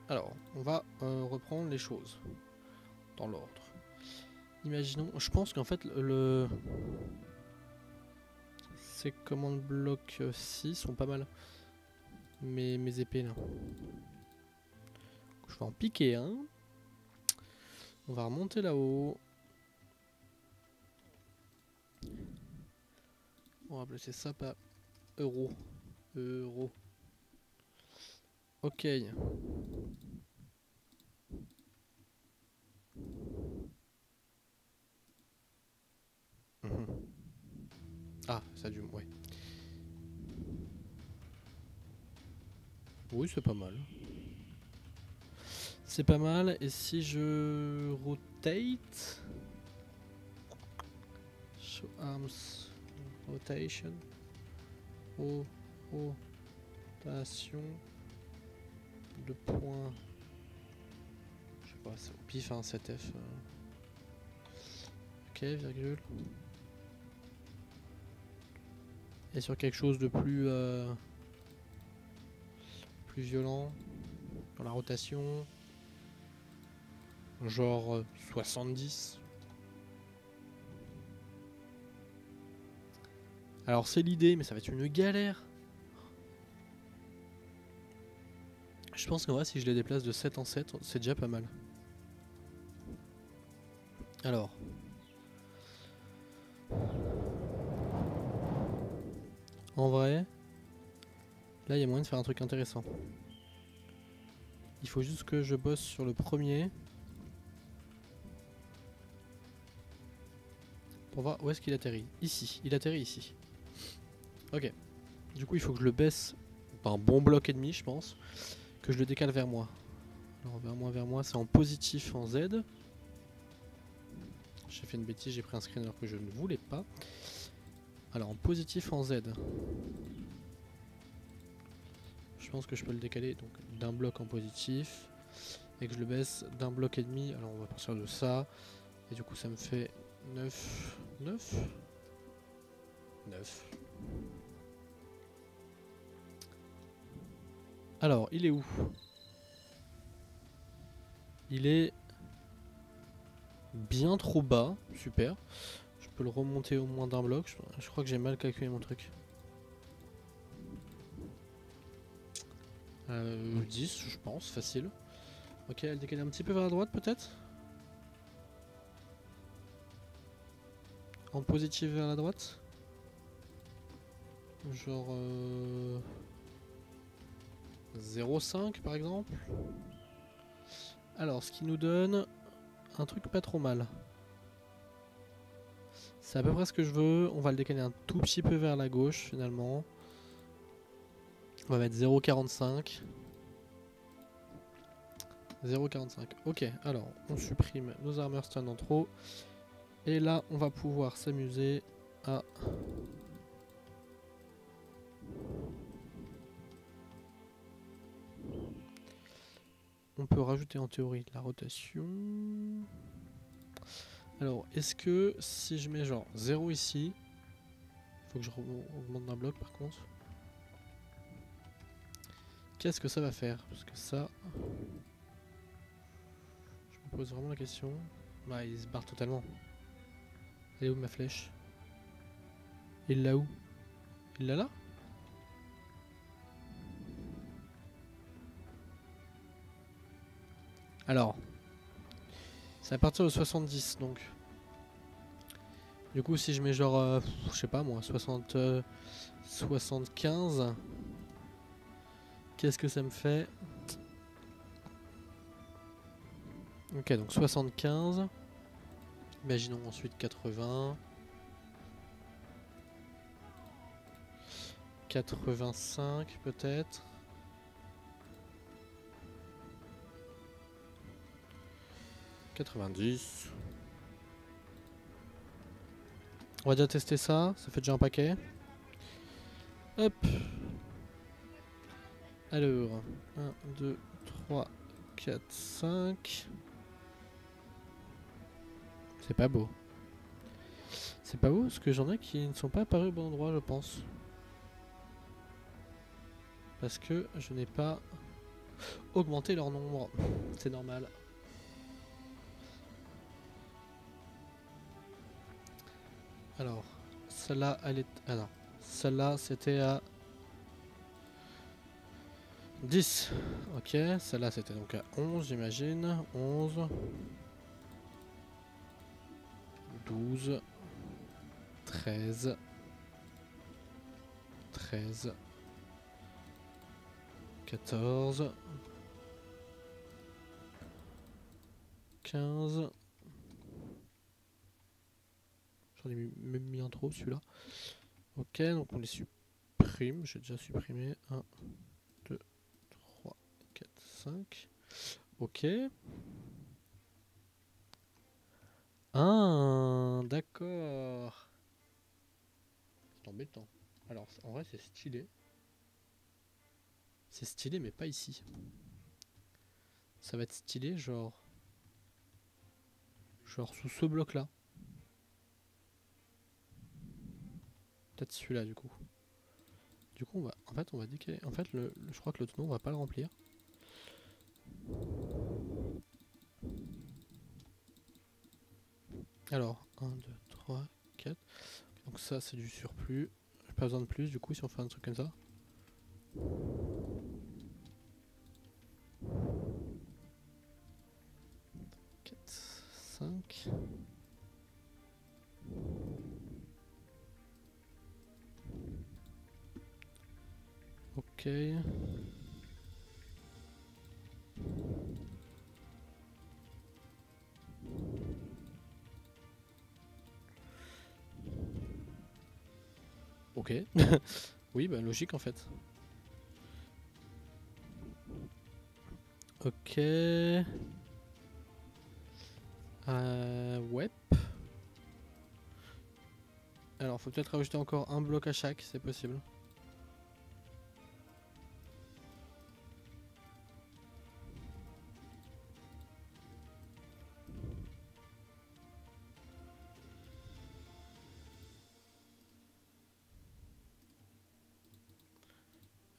S1: Alors, on va reprendre les choses dans l'ordre. Imaginons, je pense qu'en fait ces commandes bloc 6 sont pas mal. Mes épées là. Je vais en piquer un. On va remonter là-haut. On va placer ça par euro. Euro. Ok. Ah, ça a dû... Ouais. Oui, c'est pas mal. C'est pas mal. Et si je rotate... Show arms... Rotation... Rotation... de points... Je sais pas, c'est au pif, hein, 7F. Ok, virgule. Et sur quelque chose de plus... plus violent dans la rotation, genre 70. Alors c'est l'idée, mais ça va être une galère. Je pense qu'en vrai si je les déplace de 7 en 7, c'est déjà pas mal. Alors. En vrai, là il y a moyen de faire un truc intéressant. Il faut juste que je bosse sur le premier. Pour voir où est-ce qu'il atterrit. Ici, il atterrit ici. Ok. Du coup il faut que je le baisse d'un bon bloc et demi je pense. Que je le décale vers moi. Alors vers moi, c'est en positif en Z. J'ai fait une bêtise, j'ai pris un screener que je ne voulais pas. Alors en positif en Z. Je pense que je peux le décaler donc d'un bloc en positif. Et que je le baisse d'un bloc et demi. Alors on va partir de ça. Et du coup ça me fait 9. 9 9. Alors il est où? Il est bien trop bas. Super. Je peux le remonter au moins d'un bloc. Je crois que j'ai mal calculé mon truc. 10 je pense, facile. Ok, elle décale un petit peu vers la droite peut-être. En positif vers la droite. Genre 0,5 par exemple. Alors ce qui nous donne un truc pas trop mal. C'est à peu près ce que je veux. On va le décaler un tout petit peu vers la gauche finalement. On va mettre 0,45. 0,45. Ok, alors on supprime nos armor stand en trop. Et là on va pouvoir s'amuser à... On peut rajouter en théorie de la rotation. Alors, est-ce que si je mets genre 0 ici, faut que je augmente d'un bloc par contre. Qu'est-ce que ça va faire? Parce que ça... Je me pose vraiment la question. Bah, il se barre totalement. Elle est où ma flèche? Il l'a où? Il l'a là? Alors, c'est à partir de 70 donc. Du coup, si je mets genre, je sais pas moi, 75, qu'est-ce que ça me fait? Ok, donc 75. Imaginons ensuite 80. 85 peut-être. « 90. On va déjà tester ça, ça fait déjà un paquet. Hop. Alors, 1, 2, 3, 4, 5. C'est pas beau. C'est pas beau parce que j'en ai qui ne sont pas apparus au bon endroit, je pense. Parce que je n'ai pas augmenté leur nombre. C'est normal. Alors, celle-là, elle est... Ah non. Celle-là, c'était à 10. Ok, celle-là, c'était donc à 11, j'imagine. 11. 12. 13. 13. 14. 15. J'en ai même mis un trop, celui-là. Ok, donc on les supprime. J'ai déjà supprimé. 1, 2, 3, 4, 5. Ok. Ah, d'accord. C'est embêtant. Alors, en vrai, c'est stylé. C'est stylé, mais pas ici. Ça va être stylé, genre sous ce bloc-là. Peut-être celui-là, du coup. Du coup, on va décaler. En fait, je crois que le tonneau, on va pas le remplir. Alors, 1, 2, 3, 4. Donc ça, c'est du surplus. J'ai pas besoin de plus, du coup, si on fait un truc comme ça. Cinq. Ok. Ok. Oui, bah logique en fait. Ok. Ouais. Alors, faut peut-être rajouter encore un bloc à chaque, c'est possible.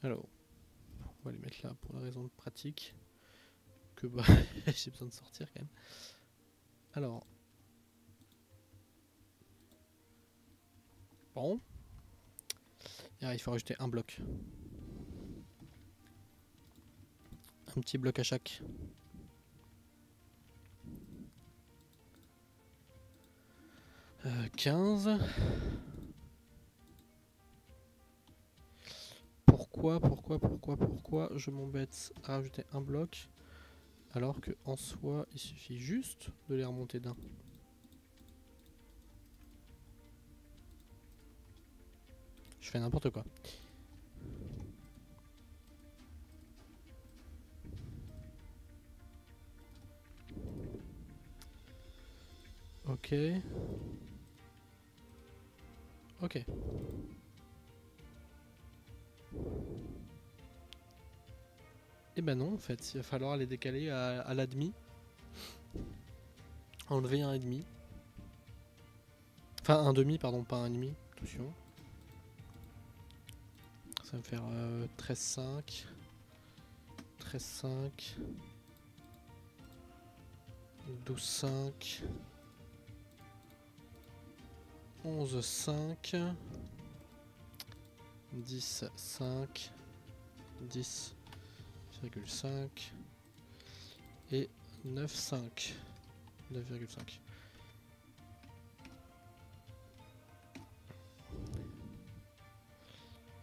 S1: Alors, on va les mettre là pour la raison de pratique. Que bah, j'ai besoin de sortir quand même. Alors. Bon. Et il faut rajouter un bloc. Un petit bloc à chaque. Euh, 15. Pourquoi je m'embête à rajouter un bloc alors que en soi il suffit juste de les remonter d'un. Je fais n'importe quoi. Ok. Ok. Et ben non en fait, il va falloir les décaler à la demi. Enlever un et demi. Enfin un demi pardon, pas un demi. Attention. Ça va me faire 13,5. 13,5. 12,5. 11,5. 10,5. 10,5. Et 9,5. 9,5.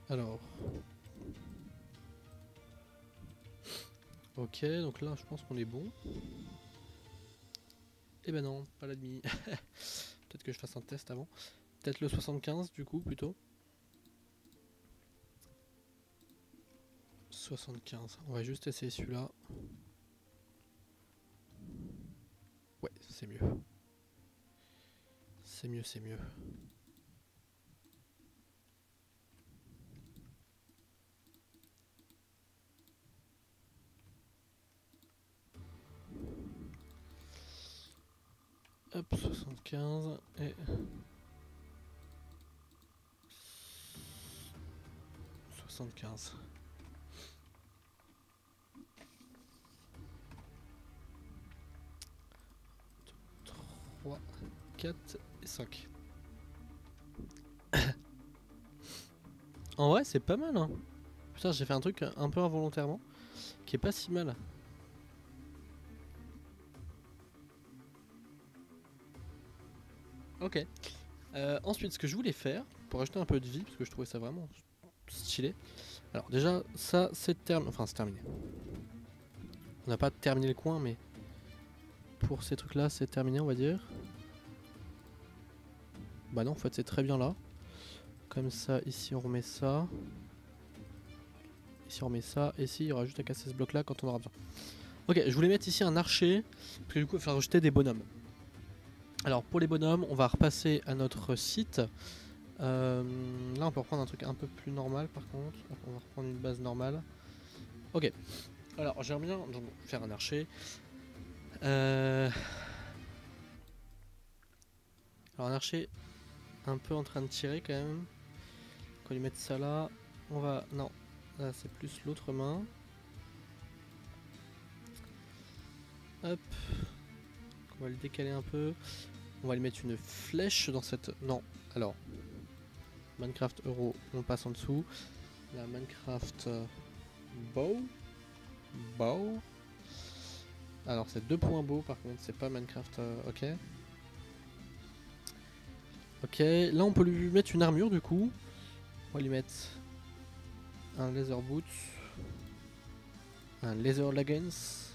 S1: Alors. Ok, donc là je pense qu'on est bon. Eh ben non, pas la demi. Peut-être que je fasse un test avant. Peut-être le 75 du coup plutôt. 75. On va juste essayer celui-là. Ouais, c'est mieux. C'est mieux, c'est mieux. Hop, 75 et 75. 3, 4 et 5. En vrai, c'est pas mal, hein. Putain, j'ai fait un truc un peu involontairement qui est pas si mal. Ok. Ensuite, ce que je voulais faire pour ajouter un peu de vie, parce que je trouvais ça vraiment stylé. Alors, déjà, ça c'est terminé. Enfin, c'est terminé. On n'a pas terminé le coin, mais pour ces trucs-là, c'est terminé, on va dire. Bah non, en fait, c'est très bien là. Comme ça, ici, on remet ça. Ici, on remet ça. Et ici, il y aura juste à casser ce bloc-là quand on aura besoin. Ok, je voulais mettre ici un archer, parce que du coup, il va falloir rajouter des bonhommes. Alors, pour les bonhommes, on va repasser à notre site. Là, on peut reprendre un truc un peu plus normal, par contre. On va reprendre une base normale. Ok. Alors, j'aimerais bien faire un archer. Alors, un archer un peu en train de tirer quand même. Quand on lui met ça là, on va... Non, là c'est plus l'autre main. Hop. On va le décaler un peu. On va lui mettre une flèche dans cette... Non, alors. Minecraft Euro, on passe en dessous. La Minecraft Bow. Bow. Alors c'est 2 points beau par contre, c'est pas Minecraft... ok. Ok, là on peut lui mettre une armure du coup. On va lui mettre un leather boot, un leather leggings,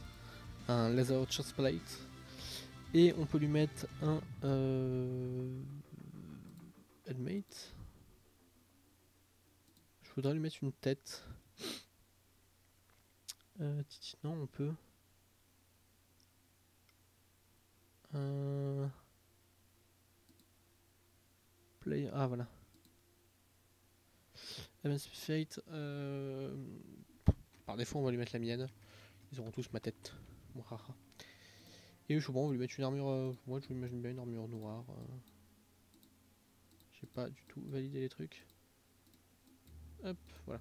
S1: un leather chestplate. Et on peut lui mettre un helmet. Je voudrais lui mettre une tête. Non, on peut. Play. Ah voilà. MS Fate. Par défaut, on va lui mettre la mienne. Ils auront tous ma tête. Et je sais pas, on va lui mettre une armure. Moi, je m'imagine bien une armure noire. J'ai pas du tout validé les trucs. Hop, voilà.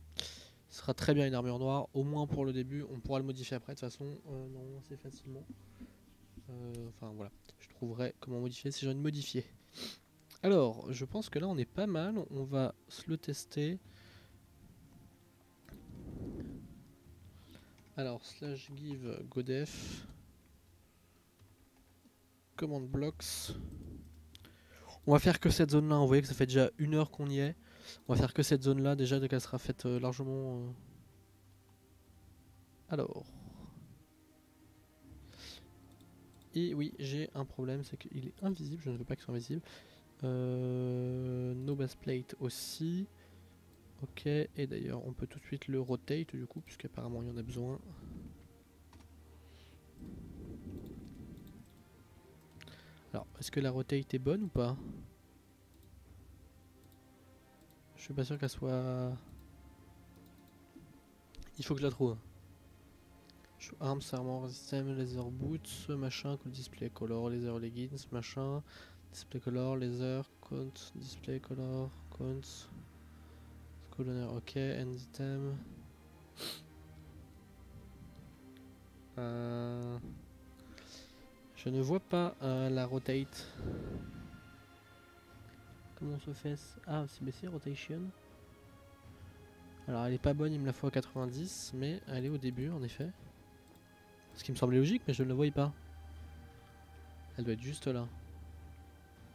S1: Ce sera très bien une armure noire, au moins pour le début. On pourra le modifier après de toute façon, non, assez facilement. Enfin voilà, je trouverai comment modifier si j'ai envie de modifier. Alors, je pense que là on est pas mal. On va se le tester. Alors, slash give godef. Command blocks. On va faire que cette zone là. Vous voyez que ça fait déjà 1 heure qu'on y est. On va faire que cette zone là déjà dès qu'elle sera faite largement. Alors. Et oui, j'ai un problème, c'est qu'il est invisible. Je ne veux pas qu'il soit invisible. No base plate aussi. Ok, et d'ailleurs on peut tout de suite le rotate du coup, puisqu'apparemment il y en a besoin. Alors, est-ce que la rotate est bonne ou pas? Je suis pas sûr qu'elle soit... Il faut que je la trouve. Arms, armor, system, laser boots, machin, cool display color, laser leggings, machin, display color, laser, count, display color, count, school owner, ok, end item. Je ne vois pas la rotate. Comment on se fait? Ah, c'est baissé, rotation. Alors elle est pas bonne, il me la faut à 90, mais elle est au début en effet. Ce qui me semblait logique, mais je ne la voyais pas. Elle doit être juste là.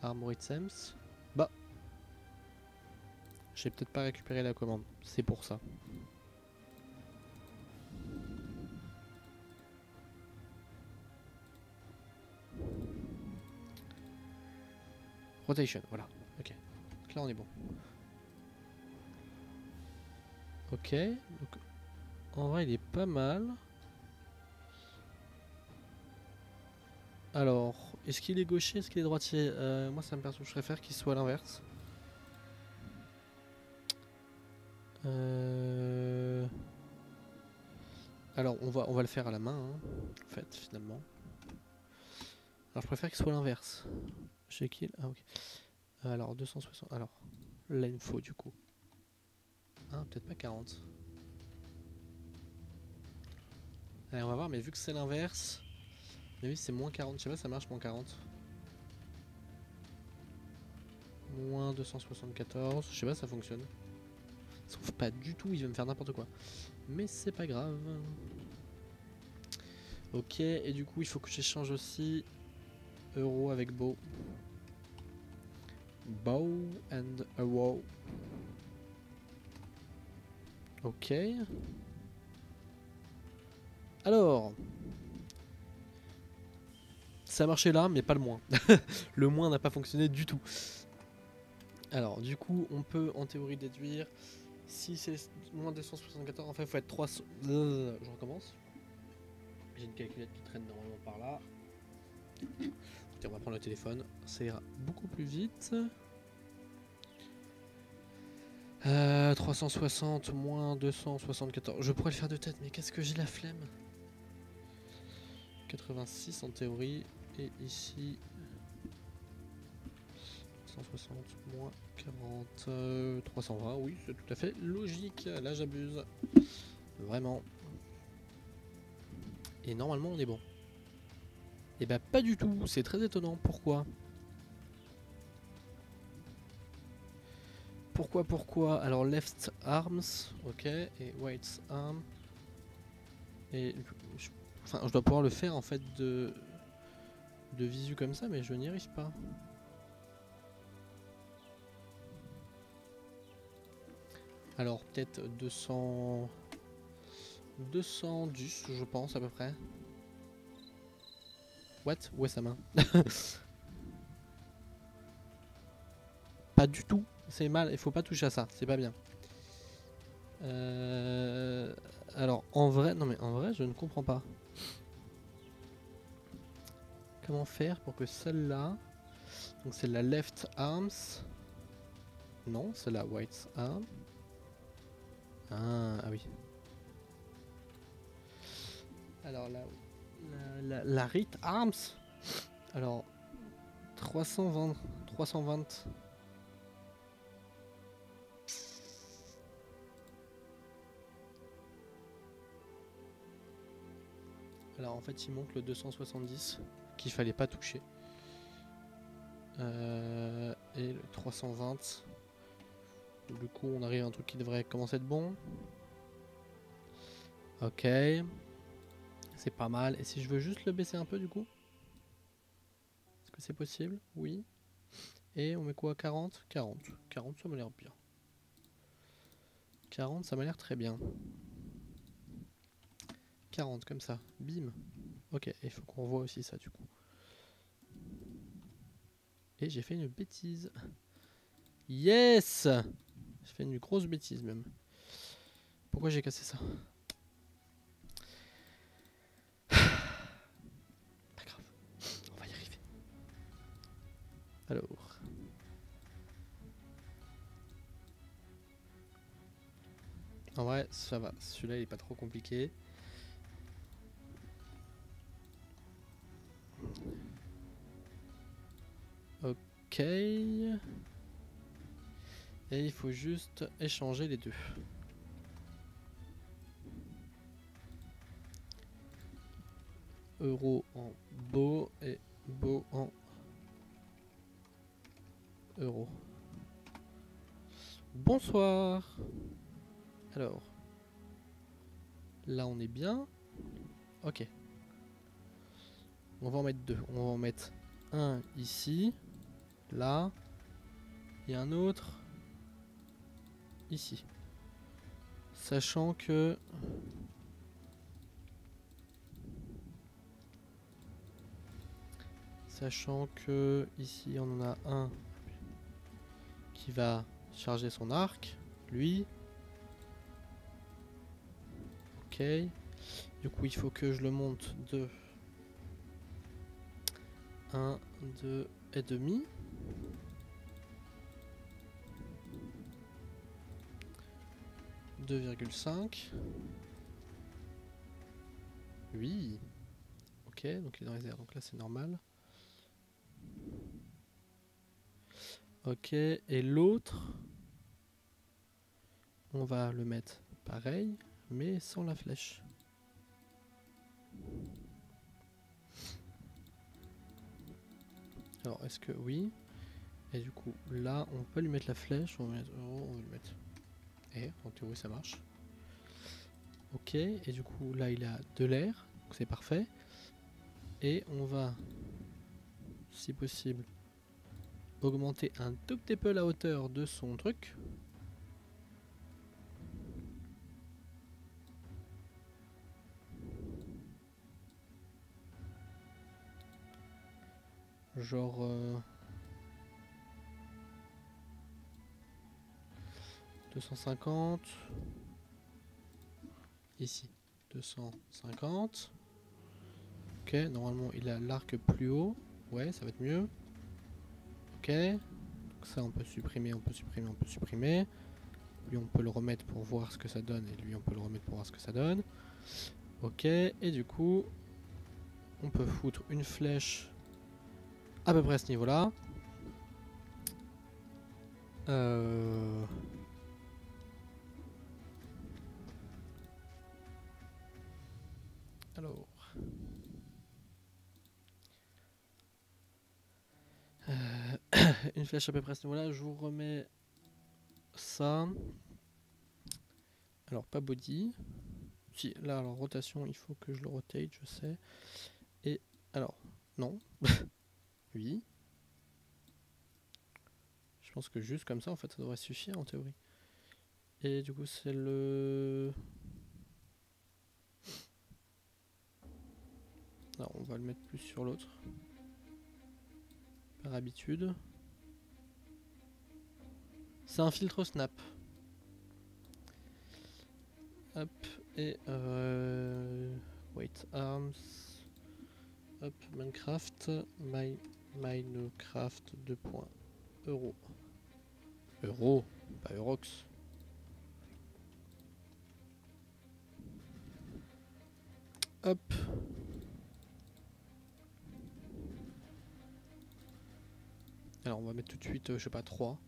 S1: Armor items. Bah. J'ai peut-être pas récupéré la commande. C'est pour ça. Rotation, voilà. Ok. Donc là on est bon. Ok. Donc En vrai, il est pas mal. Alors, est-ce qu'il est gaucher, est-ce qu'il est droitier? Moi, ça me perturbe, je préfère qu'il soit à l'inverse. Alors, on va le faire à la main, hein, en fait, finalement. Alors, je préfère qu'il soit à l'inverse. Chez qui? Ah, ok. Alors, 260. Alors, là, il me faut du coup. Ah, peut-être pas 40. Allez, on va voir, mais vu que c'est l'inverse, mais oui, c'est moins 40. Je sais pas, ça marche, moins 40. Moins 274. Je sais pas, ça fonctionne. Sauf pas du tout, il va me faire n'importe quoi. Mais c'est pas grave. Ok, et du coup, il faut que j'échange aussi euro avec bow. Bow and euro. Ok. Alors, ça a marché là, mais pas le moins. Le moins n'a pas fonctionné du tout. Alors, du coup, on peut en théorie déduire si c'est moins 274. Enfin, il faut être 300. Je recommence. J'ai une calculette qui traîne normalement par là. Écoutez, on va prendre le téléphone. Ça ira beaucoup plus vite. 360 moins 274. Je pourrais le faire de tête, mais qu'est-ce que j'ai la flemme. 86 en théorie. Et ici 160 moins 40, 320, oui, c'est tout à fait logique. Là, j'abuse. Vraiment. Et normalement, on est bon. Et bah, pas du tout. C'est très étonnant. Pourquoi? Pourquoi? Alors, left arms, ok. Et right arm. Et enfin, je dois pouvoir le faire en fait de visu comme ça, mais je n'y arrive pas. Alors peut-être 210 je pense à peu près. What? Où est sa main? Pas du tout, c'est mal, il faut pas toucher à ça, c'est pas bien. Alors en vrai, non mais en vrai je ne comprends pas. Comment faire pour que celle-là, donc c'est la left arms, non c'est la right arm. Ah oui. Alors la right arms, alors 320. Alors en fait il manque le 270 qu'il fallait pas toucher. Et le 320. Du coup on arrive à un truc qui devrait commencer à être bon. Ok. C'est pas mal. Et si je veux juste le baisser un peu du coup? Est-ce que c'est possible? Oui. Et on met quoi? 40? 40. 40 ça m'a l'air bien. 40 ça m'a l'air très bien. 40 comme ça. Bim. Ok, il faut qu'on revoie aussi ça du coup. Et j'ai fait une bêtise. Yes! J'ai fait une grosse bêtise même. Pourquoi j'ai cassé ça? Pas grave. On va y arriver. Alors. En vrai, ça va. Celui-là, il est pas trop compliqué. Ok. Et il faut juste échanger les deux. Euro en beau et beau en euro. Bonsoir. Alors. Là, on est bien. Ok. On va en mettre deux. On va en mettre un ici. Là. Et un autre ici. Sachant que... ici on en a un qui va charger son arc. Lui. Ok. Ok. Du coup, il faut que je le monte de 1, 2 et demi. « 2,5. Oui. Ok, donc il est dans les airs, donc là c'est normal. Ok, et l'autre, on va le mettre pareil, mais sans la flèche. Alors, est-ce que oui? Et du coup, là, on peut lui mettre la flèche, on va lui mettre... Et en théorie, ça marche. Ok, et du coup, là, il a de l'air, donc c'est parfait. Et on va, si possible, augmenter un tout petit peu la hauteur de son truc. Genre... 250. Ici, 250. Ok, normalement il a l'arc plus haut. Ouais, ça va être mieux. Ok. Donc ça on peut supprimer, on peut supprimer, on peut supprimer. Lui on peut le remettre pour voir ce que ça donne. Et lui on peut le remettre pour voir ce que ça donne. Ok, et du coup, on peut foutre une flèche à peu près à ce niveau-là. Alors... une flèche à peu près à ce niveau-là. Je vous remets ça. Alors, pas body. Si, là, alors, rotation, il faut que je le rotate, je sais. Et, alors, non. Oui. Je pense que juste comme ça, en fait, ça devrait suffire, en théorie. Et du coup, c'est le... Alors, on va le mettre plus sur l'autre. Par habitude. C'est un filtre snap. Hop, et wait, arms. Hop, Minecraft. Minecraft 2. Euro. Euro, pas Eurox. Hop. Alors on va mettre tout de suite, je sais pas, 3.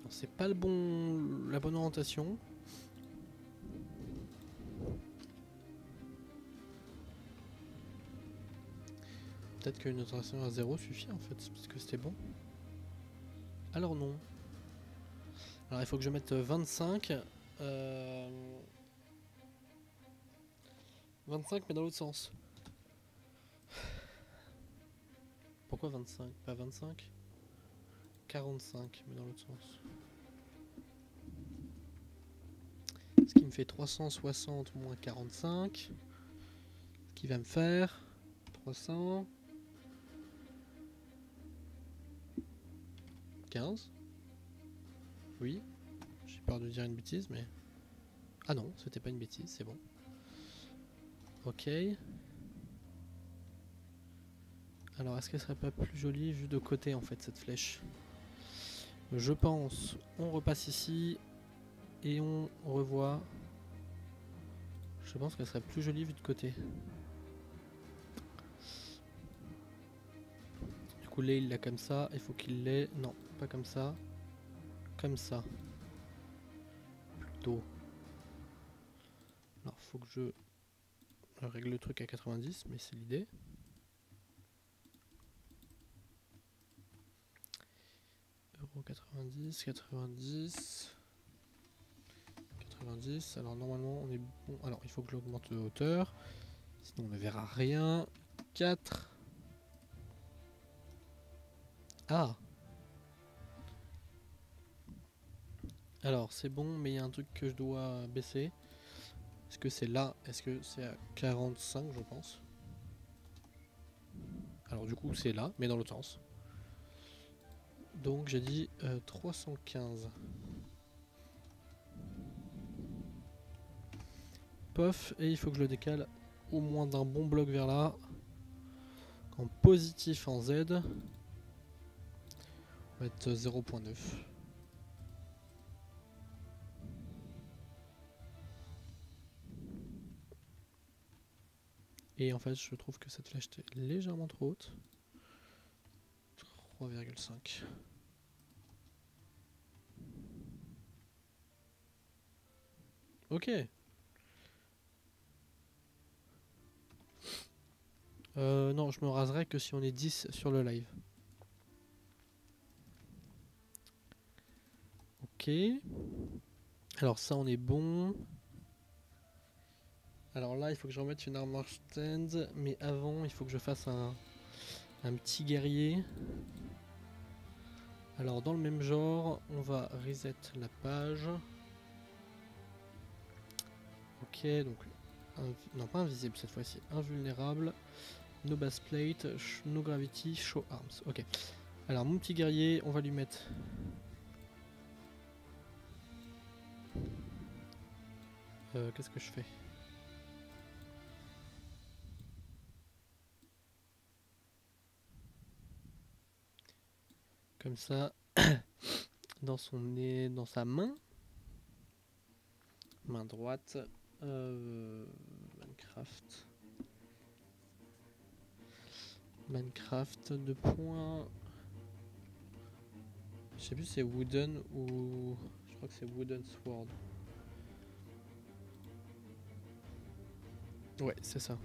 S1: C'est pas la bonne orientation. Peut-être qu'une orientation à 0 suffit en fait, parce que c'était bon. Alors non. Alors il faut que je mette 25. 25 mais dans l'autre sens. Pourquoi 25? Pas 25? 45 mais dans l'autre sens. Ce qui me fait 360 moins 45. Ce qui va me faire 300. 15. Oui. J'ai peur de dire une bêtise mais... Ah non, c'était pas une bêtise, c'est bon. Ok. Alors, est-ce qu'elle serait pas plus jolie vue de côté en fait cette flèche? Je pense. On repasse ici et on revoit. Je pense qu'elle serait plus jolie vue de côté. Du coup, là il l'a comme ça. Il faut qu'il l'ait. Non, pas comme ça. Comme ça. Plutôt. Alors, faut que je règle le truc à 90, mais c'est l'idée. Euro 90, 90. 90. Alors normalement on est bon. Alors il faut que j'augmente de hauteur. Sinon on ne verra rien. 4. Ah. Alors c'est bon mais il y a un truc que je dois baisser. Est-ce que c'est là? Est-ce que c'est à 45 je pense? Alors du coup c'est là mais dans l'autre sens. Donc j'ai dit 315. Pof, et il faut que je le décale au moins d'un bon bloc vers là. En positif en Z. On va être 0.9. Et en fait, je trouve que cette flèche est légèrement trop haute. 3,5. Ok. Non, je me raserai que si on est 10 sur le live. Ok. Alors ça, on est bon. Alors là, il faut que je remette une armor stand. Mais avant, il faut que je fasse un petit guerrier. Alors dans le même genre, on va reset la page. Ok, donc... non, pas invisible cette fois-ci. Invulnérable. No base plate, no gravity, show arms. Ok. Alors mon petit guerrier, on va lui mettre... qu'est-ce que je fais? Comme ça, dans son nez, dans sa main. Main droite. Minecraft. Minecraft, 2 points. Je sais plus si c'est wooden ou... Je crois que c'est wooden sword. Ouais, c'est ça.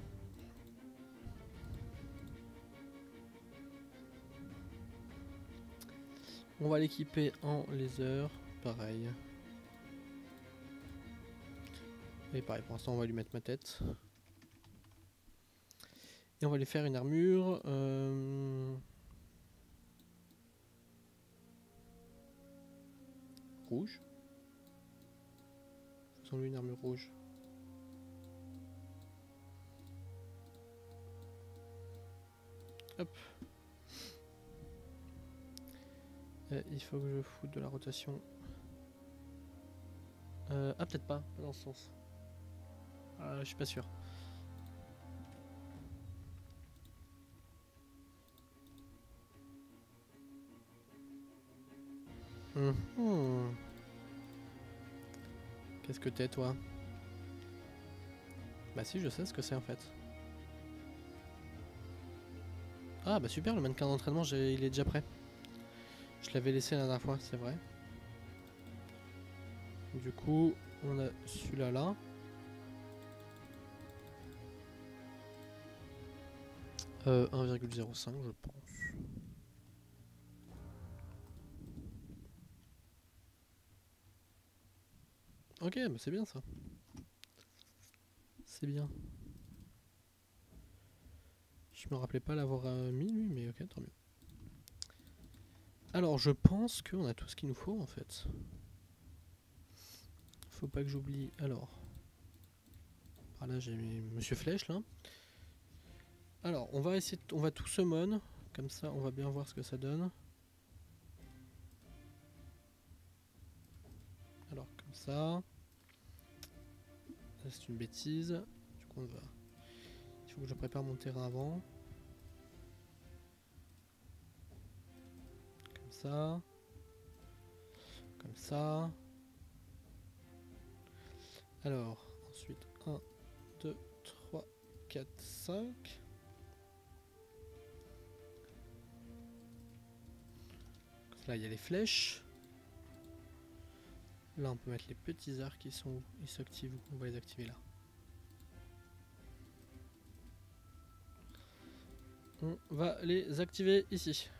S1: On va l'équiper en laser, pareil. Et pareil, pour l'instant on va lui mettre ma tête. Et on va lui faire une armure. Rouge. Faisons-lui une armure rouge. Hop. Il faut que je foute de la rotation. Ah, peut-être pas dans ce sens. Je suis pas sûr. Qu'est-ce que t'es, toi? Bah si, je sais ce que c'est en fait. Ah bah super, le mannequin d'entraînement, il est déjà prêt. Je l'avais laissé la dernière fois, c'est vrai. Du coup, on a celui-là là. Euh, 1,05 je pense. Ok, bah c'est bien ça. C'est bien. Je me rappelais pas l'avoir mis lui, mais ok, tant mieux. Alors je pense qu'on a tout ce qu'il nous faut en fait. Faut pas que j'oublie. Alors. Ah là j'ai mis Monsieur Flèche là. Alors on va essayer on va tout summon. Comme ça on va bien voir ce que ça donne. Alors comme ça. C'est une bêtise. Du coup on va. Il faut que je prépare mon terrain avant. Comme ça. Comme ça. Alors, ensuite 1, 2, 3, 4, 5. Là il y a les flèches. Là on peut mettre les petits arcs qui sont où? Ils s'activent où? On va les activer là. On va les activer ici.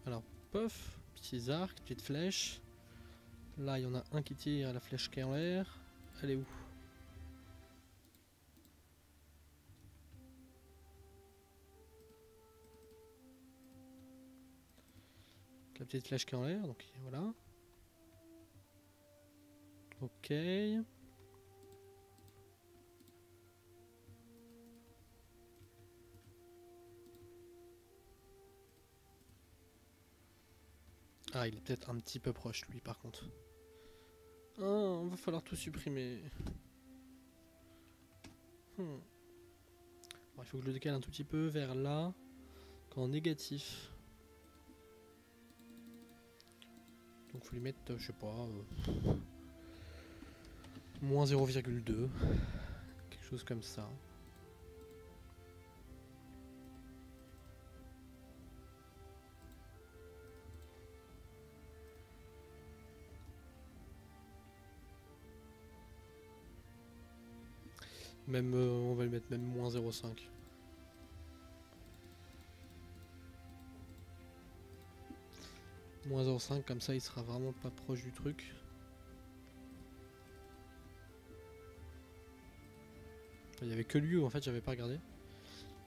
S1: Alors, pof, petits arcs, petites flèches. Là, il y en a un qui tire la flèche qui est en l'air. Elle est où? La petite flèche qui est en l'air, donc voilà. Ok. Ah, il est peut-être un petit peu proche, lui, par contre. Ah, va falloir tout supprimer. Bon, il faut que je le décale un tout petit peu vers là. En négatif. Donc faut lui mettre, je sais pas, moins 0,2. Quelque chose comme ça. Même, on va le mettre même moins 0,5. Moins 0,5, comme ça il sera vraiment pas proche du truc. Il y avait que lui où en fait j'avais pas regardé.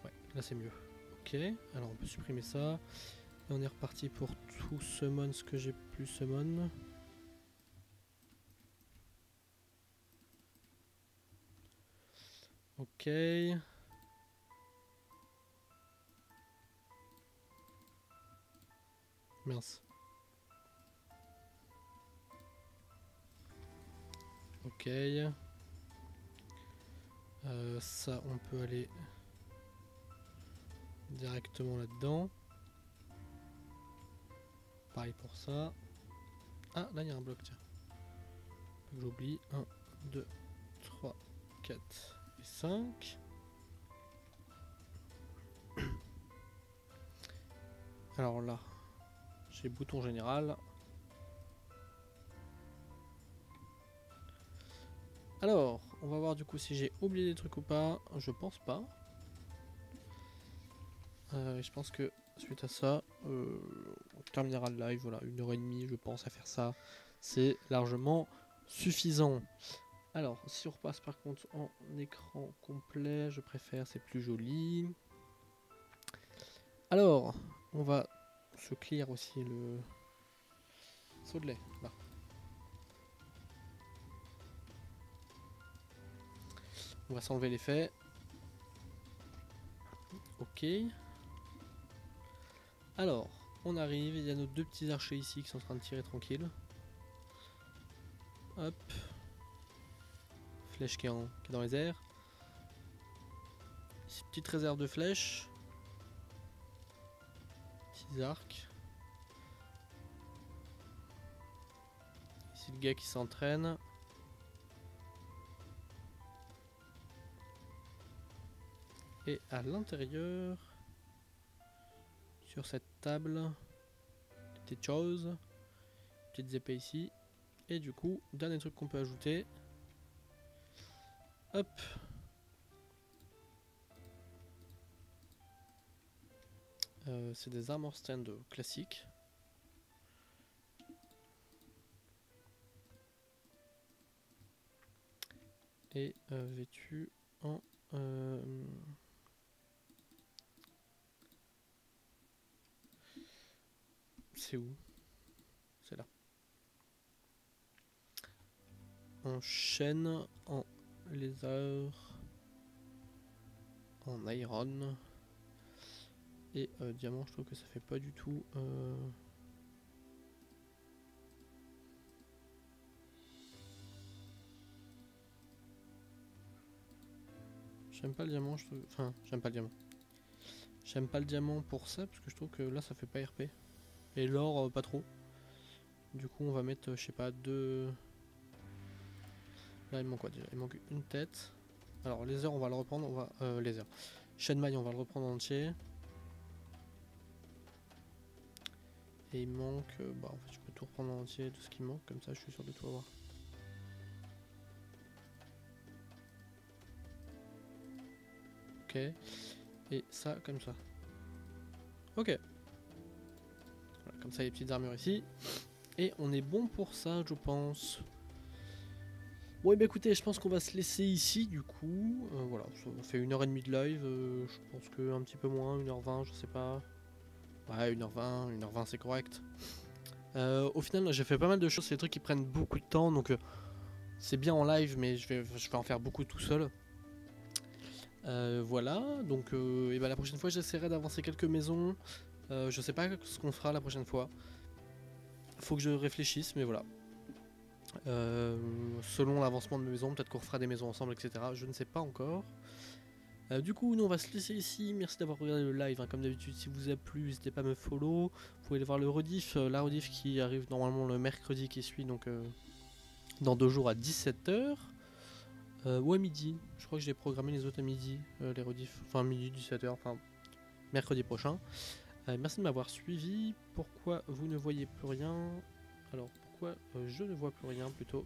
S1: Ouais, là c'est mieux. Ok, alors on peut supprimer ça. Et on est reparti pour tout summon ce que j'ai plus summon. Ok. Mince. Ok. Ça, on peut aller directement là-dedans. Pareil pour ça. Ah, là il y a un bloc, tiens. J'oublie. 1, 2, 3, 4 et 5. Alors là, j'ai bouton général. Alors, on va voir du coup si j'ai oublié des trucs ou pas. Je pense pas. Je pense que suite à ça, on terminera le live. Voilà, 1h30 je pense à faire ça. C'est largement suffisant. Alors, si on repasse par contre en écran complet, je préfère, c'est plus joli. Alors, on va se clear aussi le saut de lait, là. On va s'enlever l'effet. Ok. Alors, on arrive, il y a nos deux petits archers ici qui sont en train de tirer tranquille. Hop. Flèche qui est dans les airs. Ici, petite réserve de flèches. Petits arcs. Ici le gars qui s'entraîne. Et à l'intérieur, sur cette table, des petites choses, petites épées ici. Et du coup, dernier truc qu'on peut ajouter. Hop. C'est des armor stand classiques. Et vêtus en... c'est où? C'est là. En chêne, en lézard, en iron. Et diamant, je trouve que ça fait pas du tout... J'aime pas le diamant, je trouve... Enfin, j'aime pas le diamant. J'aime pas le diamant pour ça, parce que je trouve que là, ça fait pas RP. Et l'or, pas trop. Du coup, on va mettre, je sais pas, deux... Là, il manque quoi déjà? Il manque une tête. Alors, les heures, on va le reprendre, on va... les heures. Chaîne maille, on va le reprendre en entier. Et il manque... bah, en fait, je peux tout reprendre en entier, tout ce qui manque, comme ça, je suis sûr de tout avoir. Ok. Et ça, comme ça. Ok. Voilà, comme ça, les petites armures ici. Et on est bon pour ça, je pense. Bon, et bah écoutez, je pense qu'on va se laisser ici, du coup. Voilà, ça fait 1h30 de live. Je pense que un petit peu moins, 1h20, je sais pas. Ouais, 1h20, 1h20, c'est correct. Au final, j'ai fait pas mal de choses. C'est des trucs qui prennent beaucoup de temps, donc c'est bien en live, mais je vais en faire beaucoup tout seul. Voilà, donc et bah, la prochaine fois, j'essaierai d'avancer quelques maisons. Je sais pas ce qu'on fera la prochaine fois. Faut que je réfléchisse, mais voilà. Selon l'avancement de mes maisons, peut-être qu'on refera des maisons ensemble, etc. Je ne sais pas encore. Du coup, nous on va se laisser ici. Merci d'avoir regardé le live. Hein. Comme d'habitude, si vous a plu, n'hésitez pas à me follow. Vous pouvez aller voir le rediff, la rediff qui arrive normalement le mercredi qui suit, donc dans 2 jours à 17 h. Ou à midi. Je crois que j'ai programmé les autres à midi, les rediffs. Enfin, midi, 17 h, enfin, mercredi prochain. Merci de m'avoir suivi. Pourquoi vous ne voyez plus rien? Alors, pourquoi je ne vois plus rien plutôt?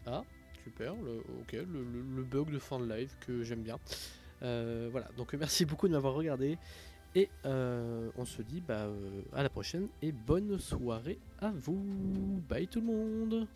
S1: Ah, super, le bug de fin de live que j'aime bien. Voilà, donc merci beaucoup de m'avoir regardé. Et on se dit à la prochaine et bonne soirée à vous. Bye tout le monde.